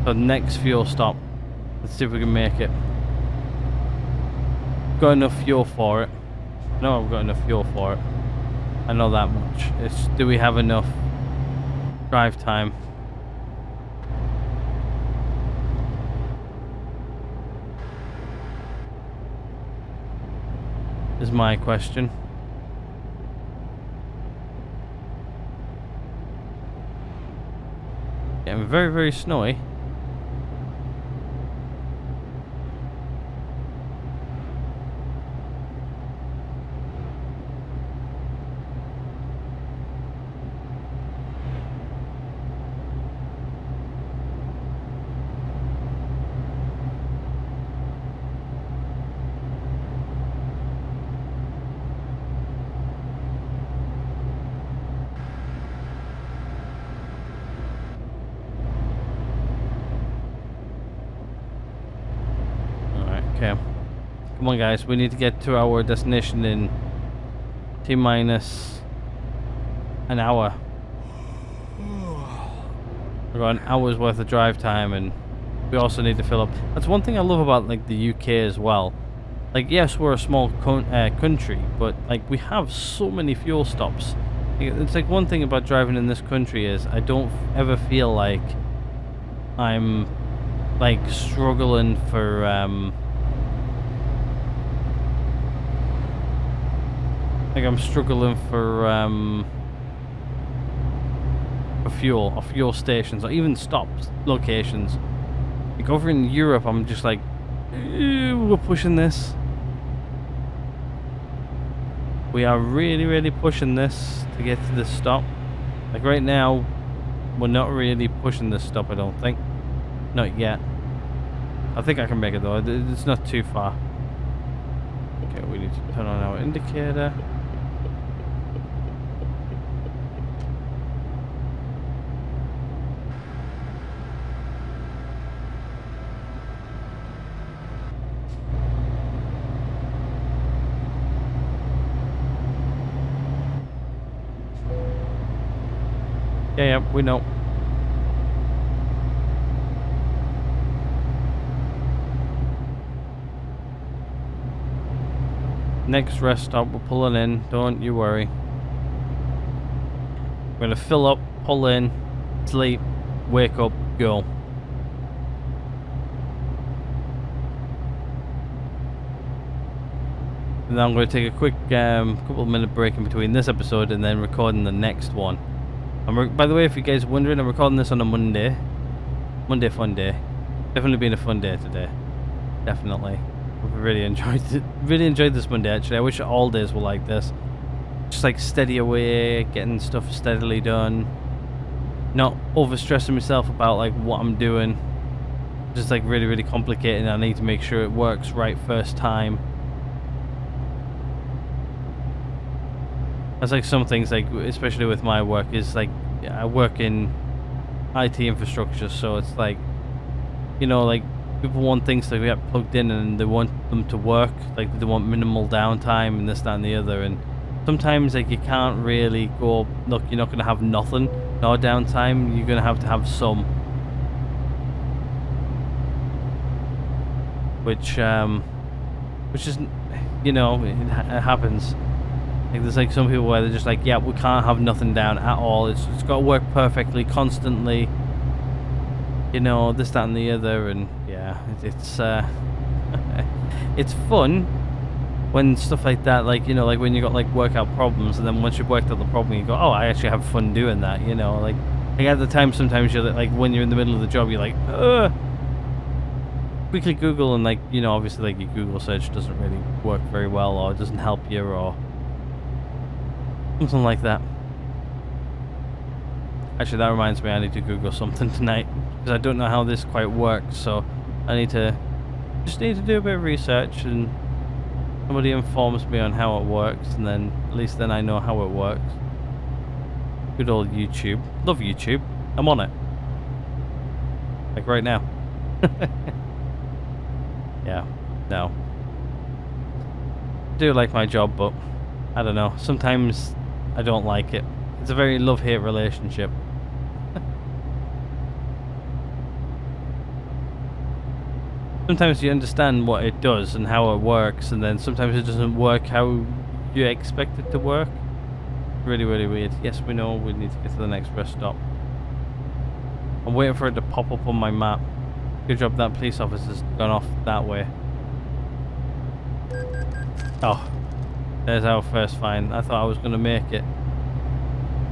So next fuel stop. Let's see if we can make it. Got enough fuel for it. No, I've got enough fuel for it. I know that much. It's, do we have enough drive time? Is my question. Getting very, very snowy. Okay. Come on, guys. We need to get to our destination in T-minus an hour. We've got an hour's worth of drive time, and we also need to fill up. That's one thing I love about like the UK as well. Like, yes, we're a small country, but like we have so many fuel stops. It's like one thing about driving in this country is I don't ever feel like I'm like struggling for fuel or fuel stations or even stops locations. Like over in Europe, I'm just like, we're pushing this. We are really pushing this to get to this stop. Like right now, we're not really pushing this stop, I don't think. Not yet. I think I can make it though. It's not too far. Okay, we need to turn on our indicator. Yeah, we know. Next rest stop, we're pulling in. Don't you worry. We're gonna fill up, pull in, sleep, wake up, go. And then I'm going to take a quick couple of minute break in between this episode and then recording the next one. By the way, if you guys are wondering, I'm recording this on a Monday. Monday fun day. Definitely been a fun day today. Definitely. I've really enjoyed it. Really enjoyed this Monday actually. I wish all days were like this. Just like steady away, getting stuff steadily done. Not overstressing myself about like what I'm doing. Just like really complicated. I need to make sure it works right first time. That's like some things, like especially with my work, is like I work in IT infrastructure, so it's like, you know, like people want things to get plugged in and they want them to work, like they want minimal downtime and this, that and the other, and sometimes like you can't really go, look, you're not going to have nothing, no downtime, you're going to have some. Which is, you know, it happens. Like there's like some people where they're just like, yeah, we can't have nothing down at all. It's got to work perfectly, constantly. You know, this, that, and the other, and yeah, it's it's fun when stuff like that, like, you know, like when you got like workout problems, and then once you've worked out the problem, you go, oh, I actually have fun doing that. You know, like at the time, sometimes you're like, when you're in the middle of the job, you're like, ugh. Quickly Google, and like, you know, obviously like your Google search doesn't really work very well, or it doesn't help you, or something like that. Actually, that reminds me, I need to Google something tonight, because I don't know how this quite works, so I need to do a bit of research, and somebody informs me on how it works, and then at least then I know how it works. Good old YouTube. Love YouTube. I'm on it. Like right now. Yeah, no. I do like my job, but I don't know. Sometimes I don't like it. It's a very love-hate relationship. Sometimes you understand what it does and how it works, and then sometimes it doesn't work how you expect it to work. Really weird. Yes, we know we need to get to the next rest stop. I'm waiting for it to pop up on my map. Good job that police officer's gone off that way. Oh, there's our first find. I thought I was going to make it.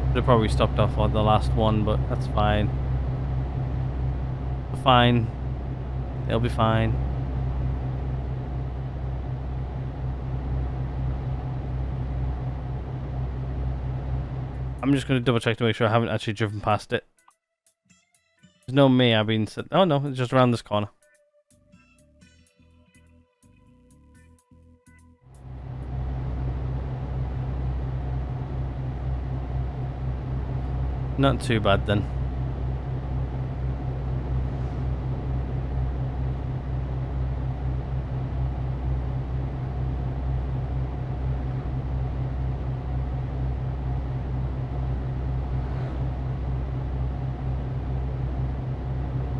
Would have probably stopped off on the last one, but that's fine. Fine. It'll be fine. I'm just going to double check to make sure I haven't actually driven past it. There's no me, I've been said. Oh no, it's just around this corner. Not too bad then.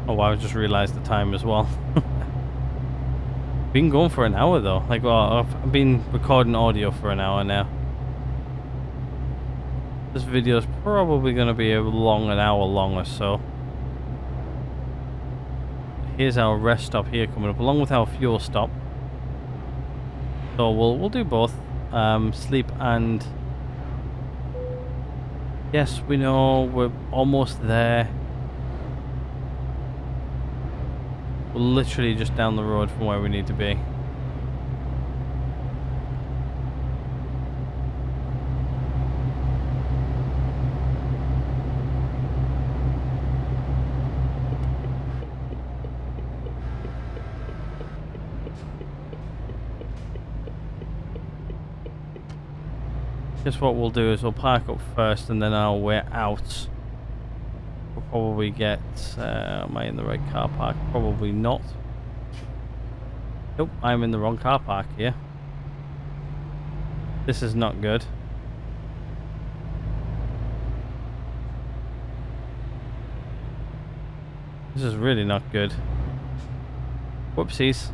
Oh wow, I just realised the time as well. Been going for an hour though. Like, well, I've been recording audio for an hour now. This video is probably going to be an hour long or so. Here's our rest stop here coming up, along with our fuel stop. So we'll do both, sleep and... Yes, we know we're almost there. We're literally just down the road from where we need to be. Guess what we'll do is we'll park up first and then our way out. We'll probably get... am I in the right car park? Probably not. Nope, I'm in the wrong car park here. This is not good. This is really not good. Whoopsies.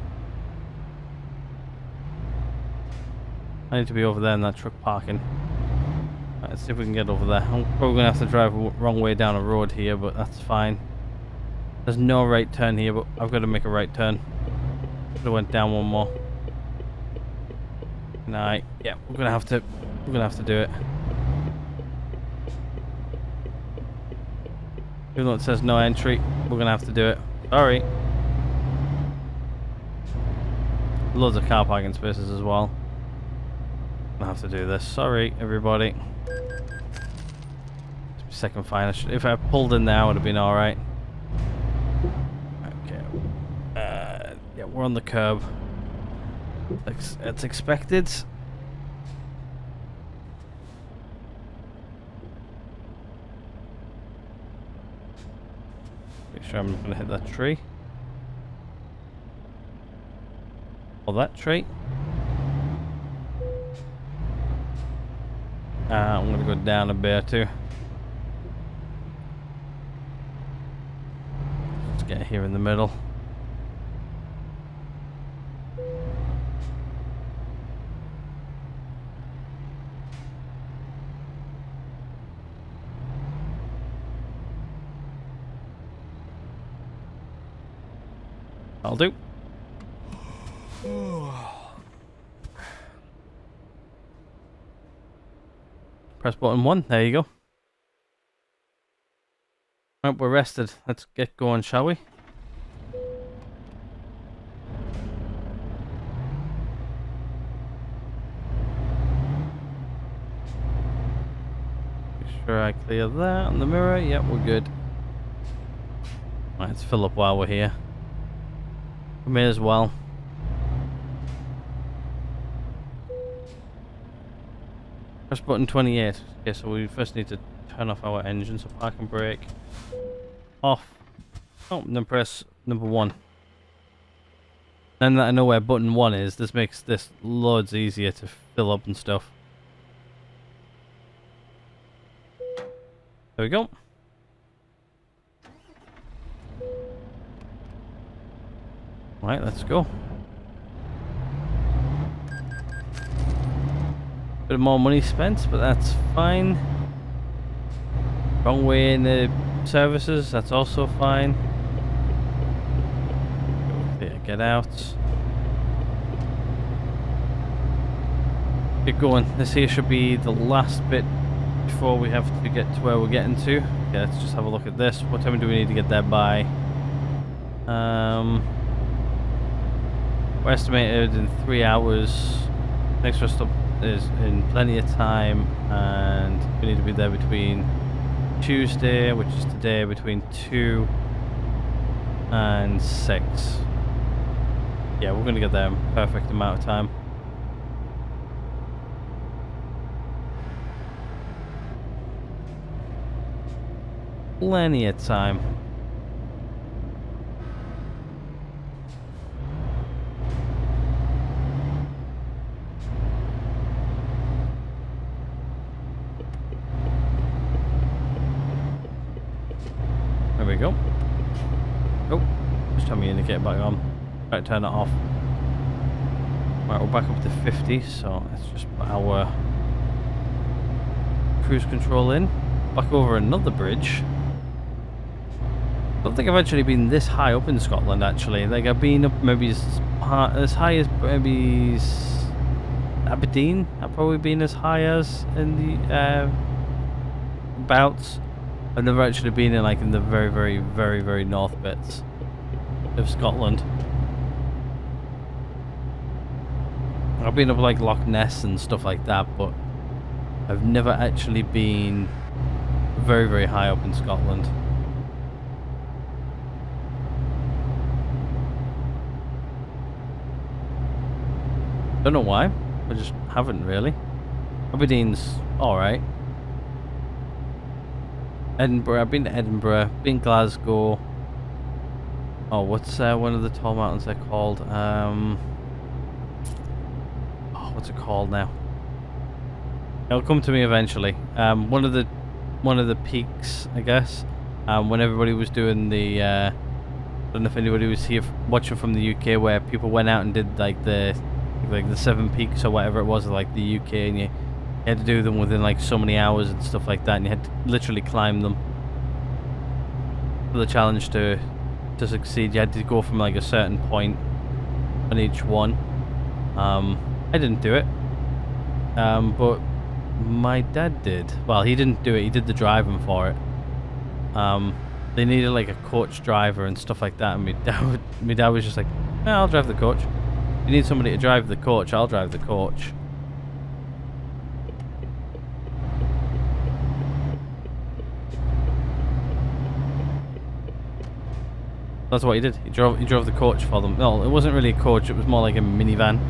I need to be over there in that truck parking. Right, let's see if we can get over there. I'm probably going to have to drive the wrong way down a road here, but that's fine. There's no right turn here, but I've got to make a right turn. Should have went down one more. Nah, yeah, we're gonna have to do it. Even though it says no entry, we're gonna have to do it. Sorry. Loads of car parking spaces as well. Gonna have to do this. Sorry, everybody. Second fine. If I pulled in there, I would have been all right. Okay. Yeah, we're on the curb. It's expected. Make sure I'm not going to hit that tree. Or that tree. I'm going to go down a bit too. Let's get here in the middle. I'll do. Press button 1. There you go. Right, we're rested. Let's get going, shall we? Make sure I clear that on the mirror. Yep, we're good. Right, let's fill up while we're here. We may as well. Press button 28. Okay, so we first need to turn off our engine, so park and brake. Off. Oh, and then press number 1. Then that I know where button 1 is, this makes this loads easier to fill up and stuff. There we go. Right, let's go. Bit more money spent, but that's fine. Wrong way in the services, that's also fine. Okay, get out. Get going. This here should be the last bit before we have to get to where we're getting to. Okay, let's just have a look at this. What time do we need to get there by? We're estimated in 3 hours. Next rest stop is in plenty of time, and we need to be there between Tuesday, which is today, between 2 and 6. Yeah, we're gonna get there in perfect amount of time. Plenty of time. There we go. Oh, just turn my indicator back on. Try to turn it off. Right, we're back up to 50, so let's just put our cruise control in. Back over another bridge. I don't think I've actually been this high up in Scotland, actually. Like, I've been up maybe as high as maybe Aberdeen. I've probably been as high as in the bouts. I've never actually been in, like, in the very, very, very, very north bits of Scotland. I've been up like Loch Ness and stuff like that, but I've never actually been very, very high up in Scotland. Don't know why. I just haven't really. Aberdeen's alright. Edinburgh, I've been to Edinburgh, been Glasgow. Oh, what's one of the tall mountains they're called? What's it called now? It'll come to me eventually. One of the peaks, I guess. When everybody was doing the, I don't know if anybody was here watching from the UK, where people went out and did like the 7 peaks or whatever it was, like the UK, and you had to do them within like so many hours and stuff like that, and you had to literally climb them. For the challenge to succeed, you had to go from like a certain point on each one. I didn't do it, but my dad did. Well, he didn't do it, he did the driving for it. They needed like a coach driver and stuff like that, and my dad was just like, yeah, I'll drive the coach. If you need somebody to drive the coach, I'll drive the coach. That's what he did. He drove the coach for them. No, it wasn't really a coach, it was more like a minivan.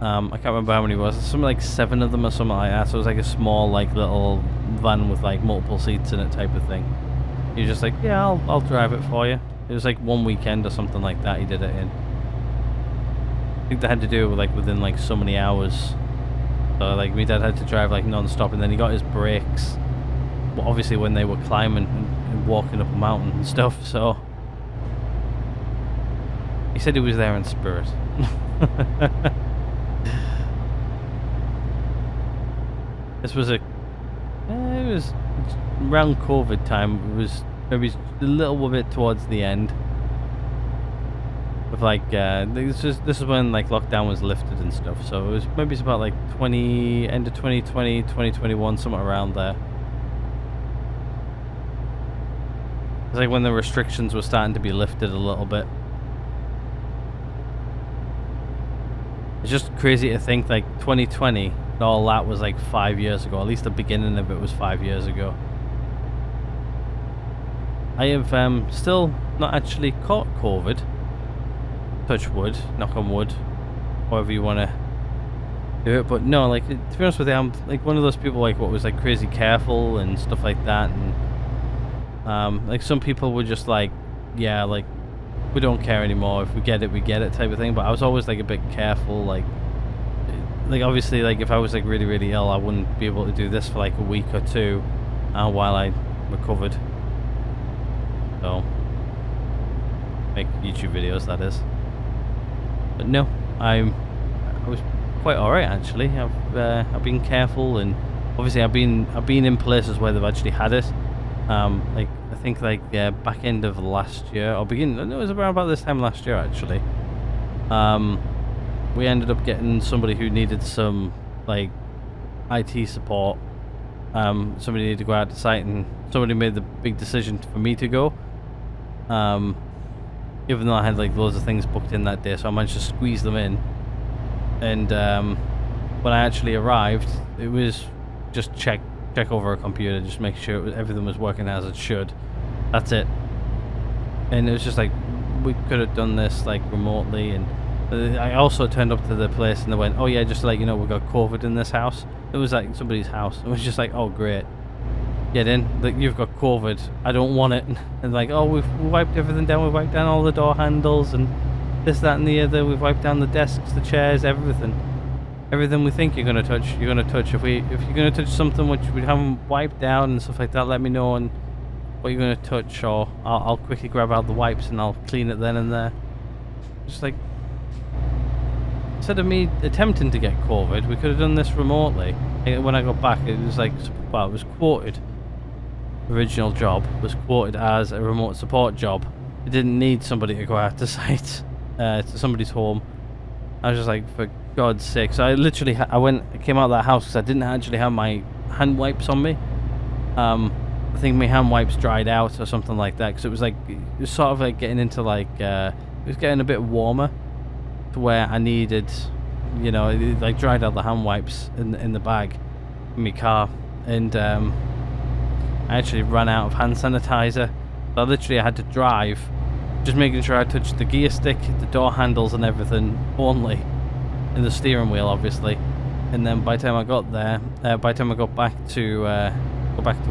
I can't remember how many it was. Something like 7 of them or something like that. So it was like a small, like little van with like multiple seats in it type of thing. He was just like, yeah, I'll drive it for you. It was like one weekend or something like that he did it in. I think they had to do it like within like so many hours. So like my dad had to drive like non-stop, and then he got his brakes. Well, obviously when they were climbing and walking up a mountain and stuff. So he said he was there in spirit. This was it was around COVID time. It was maybe a little bit towards the end. With like, this is when like lockdown was lifted and stuff. So it was maybe about like end of 2020, 2021, somewhere around there. It's like when the restrictions were starting to be lifted a little bit. It's just crazy to think like 2020, all that was like 5 years ago. At least the beginning of it was 5 years ago. I have still not actually caught COVID. Touch wood, knock on wood, however you want to do it. But no, like, to be honest with you, I'm like one of those people like what was like crazy careful and stuff like that. And like some people were just like, yeah, like, we don't care anymore. If we get it type of thing. But I was always like a bit careful. Like obviously, like if I was like really, really ill, I wouldn't be able to do this for like a week or two while I recovered. So make YouTube videos, that is. But no, I was quite alright actually. I've been careful, and obviously I've been in places where they've actually had it. Like I think like back end of last year, or it was around about this time last year actually. We ended up getting somebody who needed some like IT support. Somebody needed to go out to site, and somebody made the big decision for me to go. Even though I had like loads of things booked in that day, so I managed to squeeze them in. And when I actually arrived, it was just check over a computer, just make sure everything was working as it should. That's it. And it was just like, we could have done this like remotely. And I also turned up to the place and they went, oh yeah, just to let you know, we got COVID in this house. It was like somebody's house. It was just like, oh great, get in, like you've got COVID, I don't want it. And like, oh, we've wiped everything down, we've wiped down all the door handles and this, that and the other, we've wiped down the desks, the chairs, everything we think you're gonna touch, you're gonna touch. If you're gonna touch something which we haven't wiped down and stuff like that, let me know, and what you're going to touch, or I'll quickly grab out the wipes and I'll clean it then and there. Just like, instead of me attempting to get COVID, we could have done this remotely. And when I got back, it was like, well, it was quoted. Original job was quoted as a remote support job. It didn't need somebody to go out to site, to somebody's home. I was just like, for God's sake. So I literally, I came out of that house because I didn't actually have my hand wipes on me. I think my hand wipes dried out or something like that, because it was like, it was sort of like getting into like, it was getting a bit warmer to where I needed, you know, it like dried out the hand wipes in the bag in my car, and I actually ran out of hand sanitizer. So I literally had to drive, just making sure I touched the gear stick, the door handles and everything only, and the steering wheel obviously. And then by the time I got there, by the time I got back to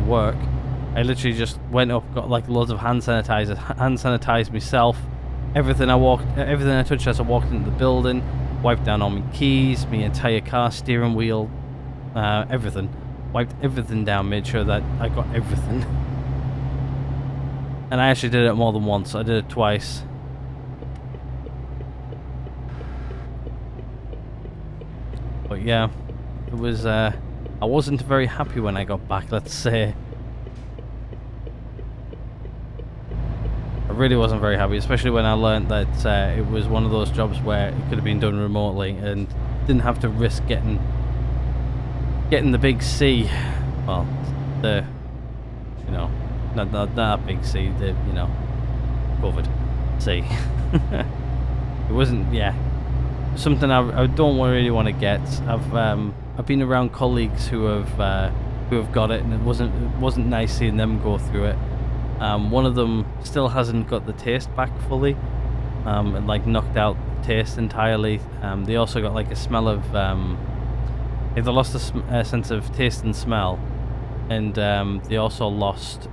work, I literally just went up, got like loads of hand sanitizer, hand sanitized myself. Everything I touched as I walked into the building, wiped down all my keys, my entire car, steering wheel, everything. Wiped everything down, made sure that I got everything. And I actually did it more than once. I did it twice. But yeah, it was, I wasn't very happy when I got back, let's say. I really wasn't very happy, especially when I learned that it was one of those jobs where it could have been done remotely and didn't have to risk getting the big C. Well, the, you know, not that big C, the, you know, COVID C. It wasn't, yeah, something I don't really want to get. I've been around colleagues who have got it, and it wasn't nice seeing them go through it. One of them still hasn't got the taste back fully, and like knocked out the taste entirely. They also got like a smell of, they lost a sense of taste and smell, and they also lost,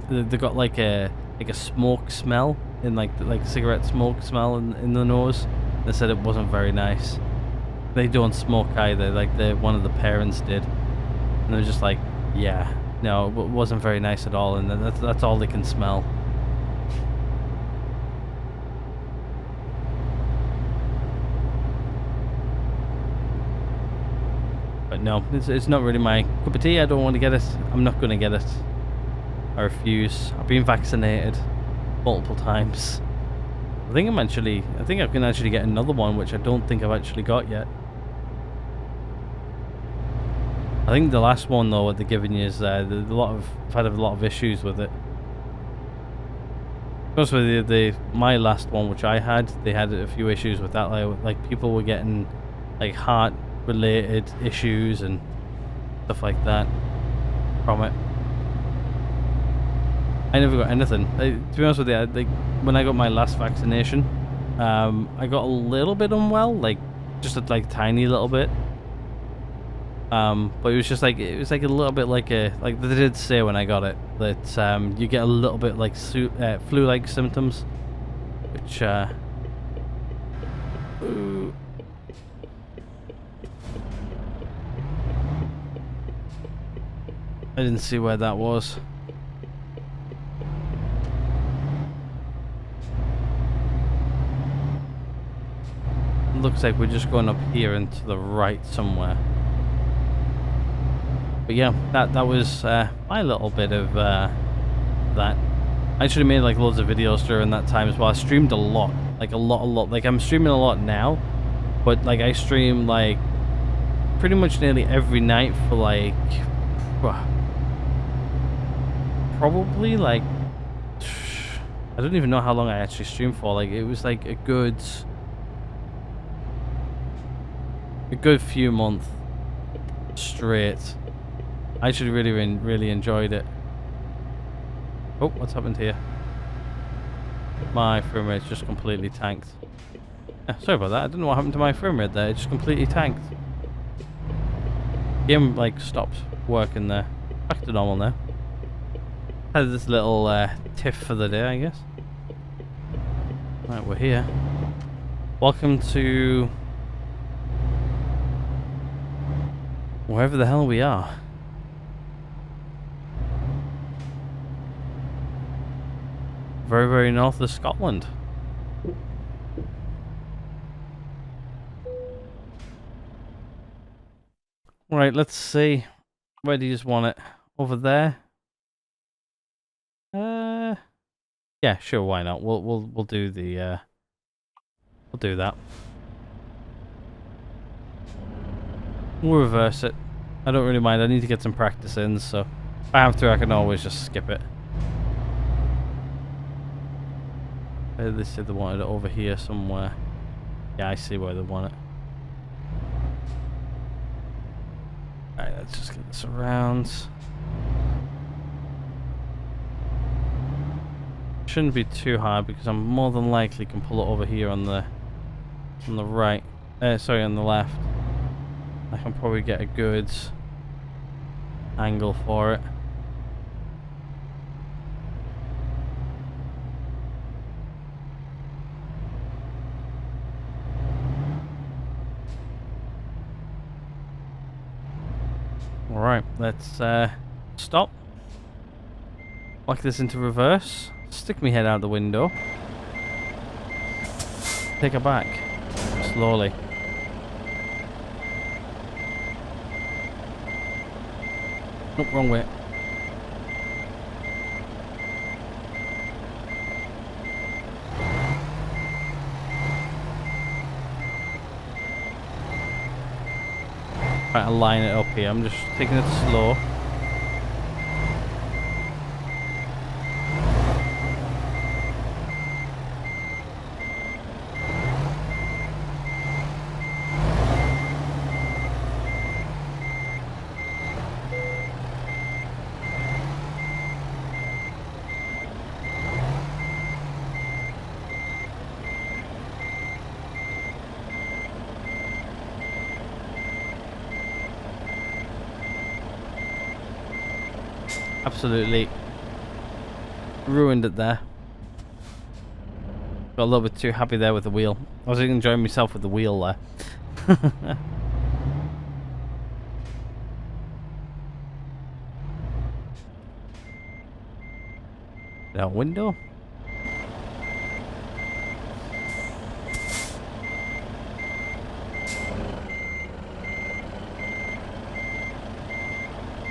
they got like a smoke smell, in like cigarette smoke smell in the nose. They said it wasn't very nice. They don't smoke either, like one of the parents did, and they're just like, yeah. No, it wasn't very nice at all, and that's all they can smell. But no, it's not really my cup of tea. I don't want to get it. I'm not going to get it. I refuse. I've been vaccinated multiple times. I think I can actually get another one, which I don't think I've actually got yet. I think the last one though, what they're giving you is I've had a lot of issues with it. Of course, my last one, which I had, they had a few issues with that. Like people were getting like heart-related issues and stuff like that from it. I never got anything. To be honest with you, when I got my last vaccination, I got a little bit unwell, like just a tiny little bit. But it was like a little bit like they did say when I got it, that you get a little bit like flu-like symptoms, which I didn't see where that was. It looks like we're just going up here and to the right somewhere. But yeah, that was my little bit of that. I actually made like loads of videos during that time as well. I streamed a lot, like a lot. Like I'm streaming a lot now, but like I stream like pretty much nearly every night for like probably like I don't even know how long I actually streamed for. Like it was like a good few months straight. I actually really enjoyed it. Oh, what's happened here? My frame rate's just completely tanked. Yeah, sorry about that. I don't know what happened to my frame rate there. It just completely tanked. Game like stopped working there. Back to normal now. Had this little tiff for the day, I guess. Right, we're here. Welcome to wherever the hell we are. very, very north of Scotland. Right, let's see. Where do you just want it? Over there? Yeah, sure, why not? We'll do the we'll do that. We'll reverse it. I don't really mind. I need to get some practice in, so if I have to, I can always just skip it. They said they wanted it over here somewhere. Yeah, I see where they want it. Alright, let's just get this around. Shouldn't be too hard because I'm more than likely can pull it over here on the right. Sorry, on the left. I can probably get a good angle for it. Alright, let's stop. Whack this into reverse. Stick my head out the window. Take her back. Slowly. Nope, wrong way. Trying to line it up here. I'm just taking it slow. Absolutely ruined it there. Got a little bit too happy there with the wheel. I was enjoying myself with the wheel there. That window.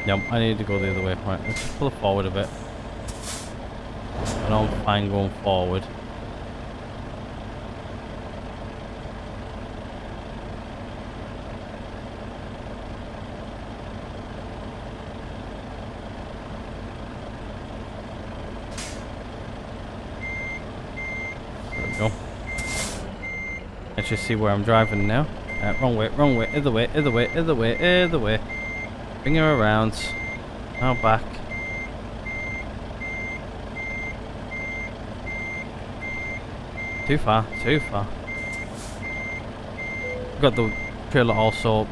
Yep, I need to go the other way. Right, let's just pull it forward a bit. I know I'm fine going forward. There we go. Let's just see where I'm driving now. Wrong way, other way, other way, other way, other way. Bring her around. Now back. Too far, too far. Got the trailer also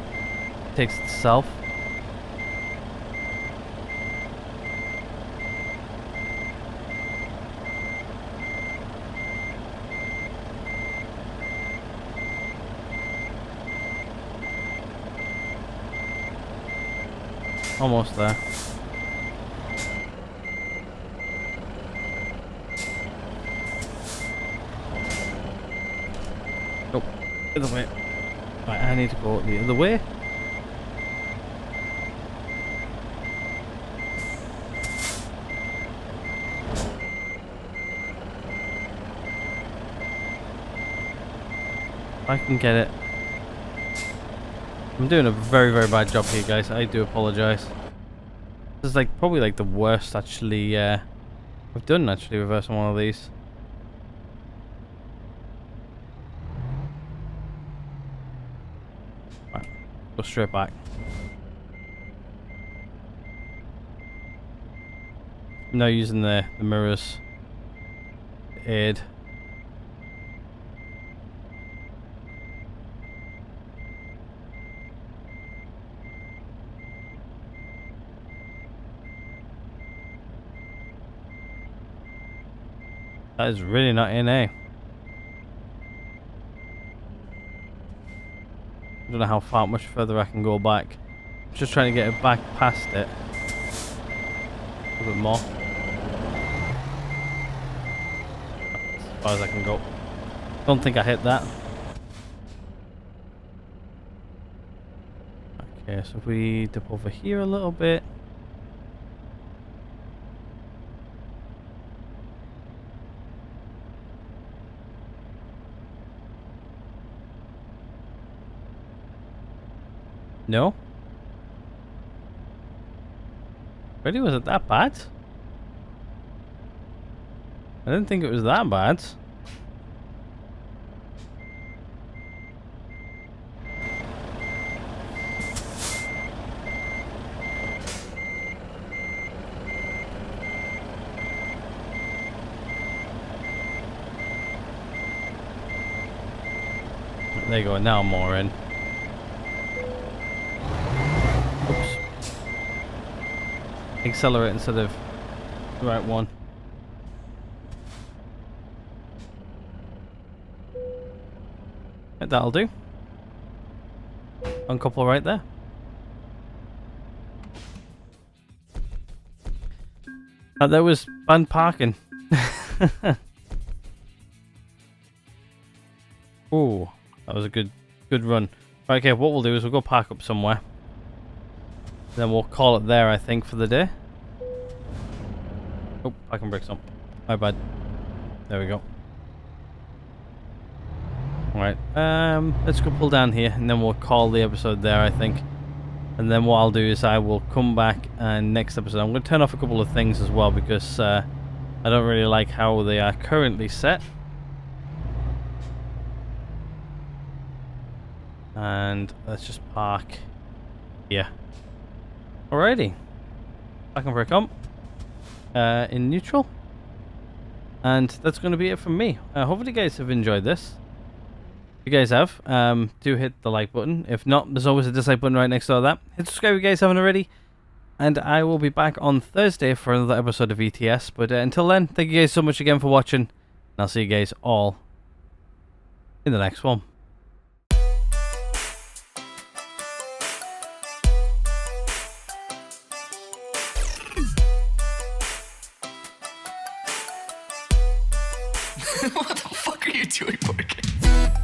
takes itself. Almost there. Oh, other way. Right, I need to go the other way. If I can get it. I'm doing a very, very bad job here, guys. I do apologize. This is like probably like the worst actually I've done actually reversing one of these. Right, go straight back. I'm now using the mirrors to aid. That is really not in, eh? I don't know how far, much further I can go back. I'm just trying to get it back past it. A little bit more. far as I can go. Don't think I hit that. Okay, so if we dip over here a little bit. No? Really? Was it that bad? I didn't think it was that bad. There you go, now I'm more in. Oops. Accelerate instead of the right one. Right, that'll do. Uncouple right there. That was banned parking. Ooh, that was a good run. Right, okay, what we'll do is we'll go park up somewhere. Then we'll call it there, I think, for the day. Oh, parking brakes on. My bad. There we go. Alright, let's go pull down here, and then we'll call the episode there, I think. And then what I'll do is I will come back, and next episode I'm going to turn off a couple of things as well, because I don't really like how they are currently set. And let's just park here. Alrighty. Parking brake on. In neutral. And that's going to be it from me. Hopefully you guys have enjoyed this. If you guys have, do hit the like button. If not, there's always a dislike button right next to that. Hit subscribe if you guys haven't already. And I will be back on Thursday for another episode of ETS. But until then, thank you guys so much again for watching. And I'll see you guys all in the next one. What the fuck are you doing, Morgan?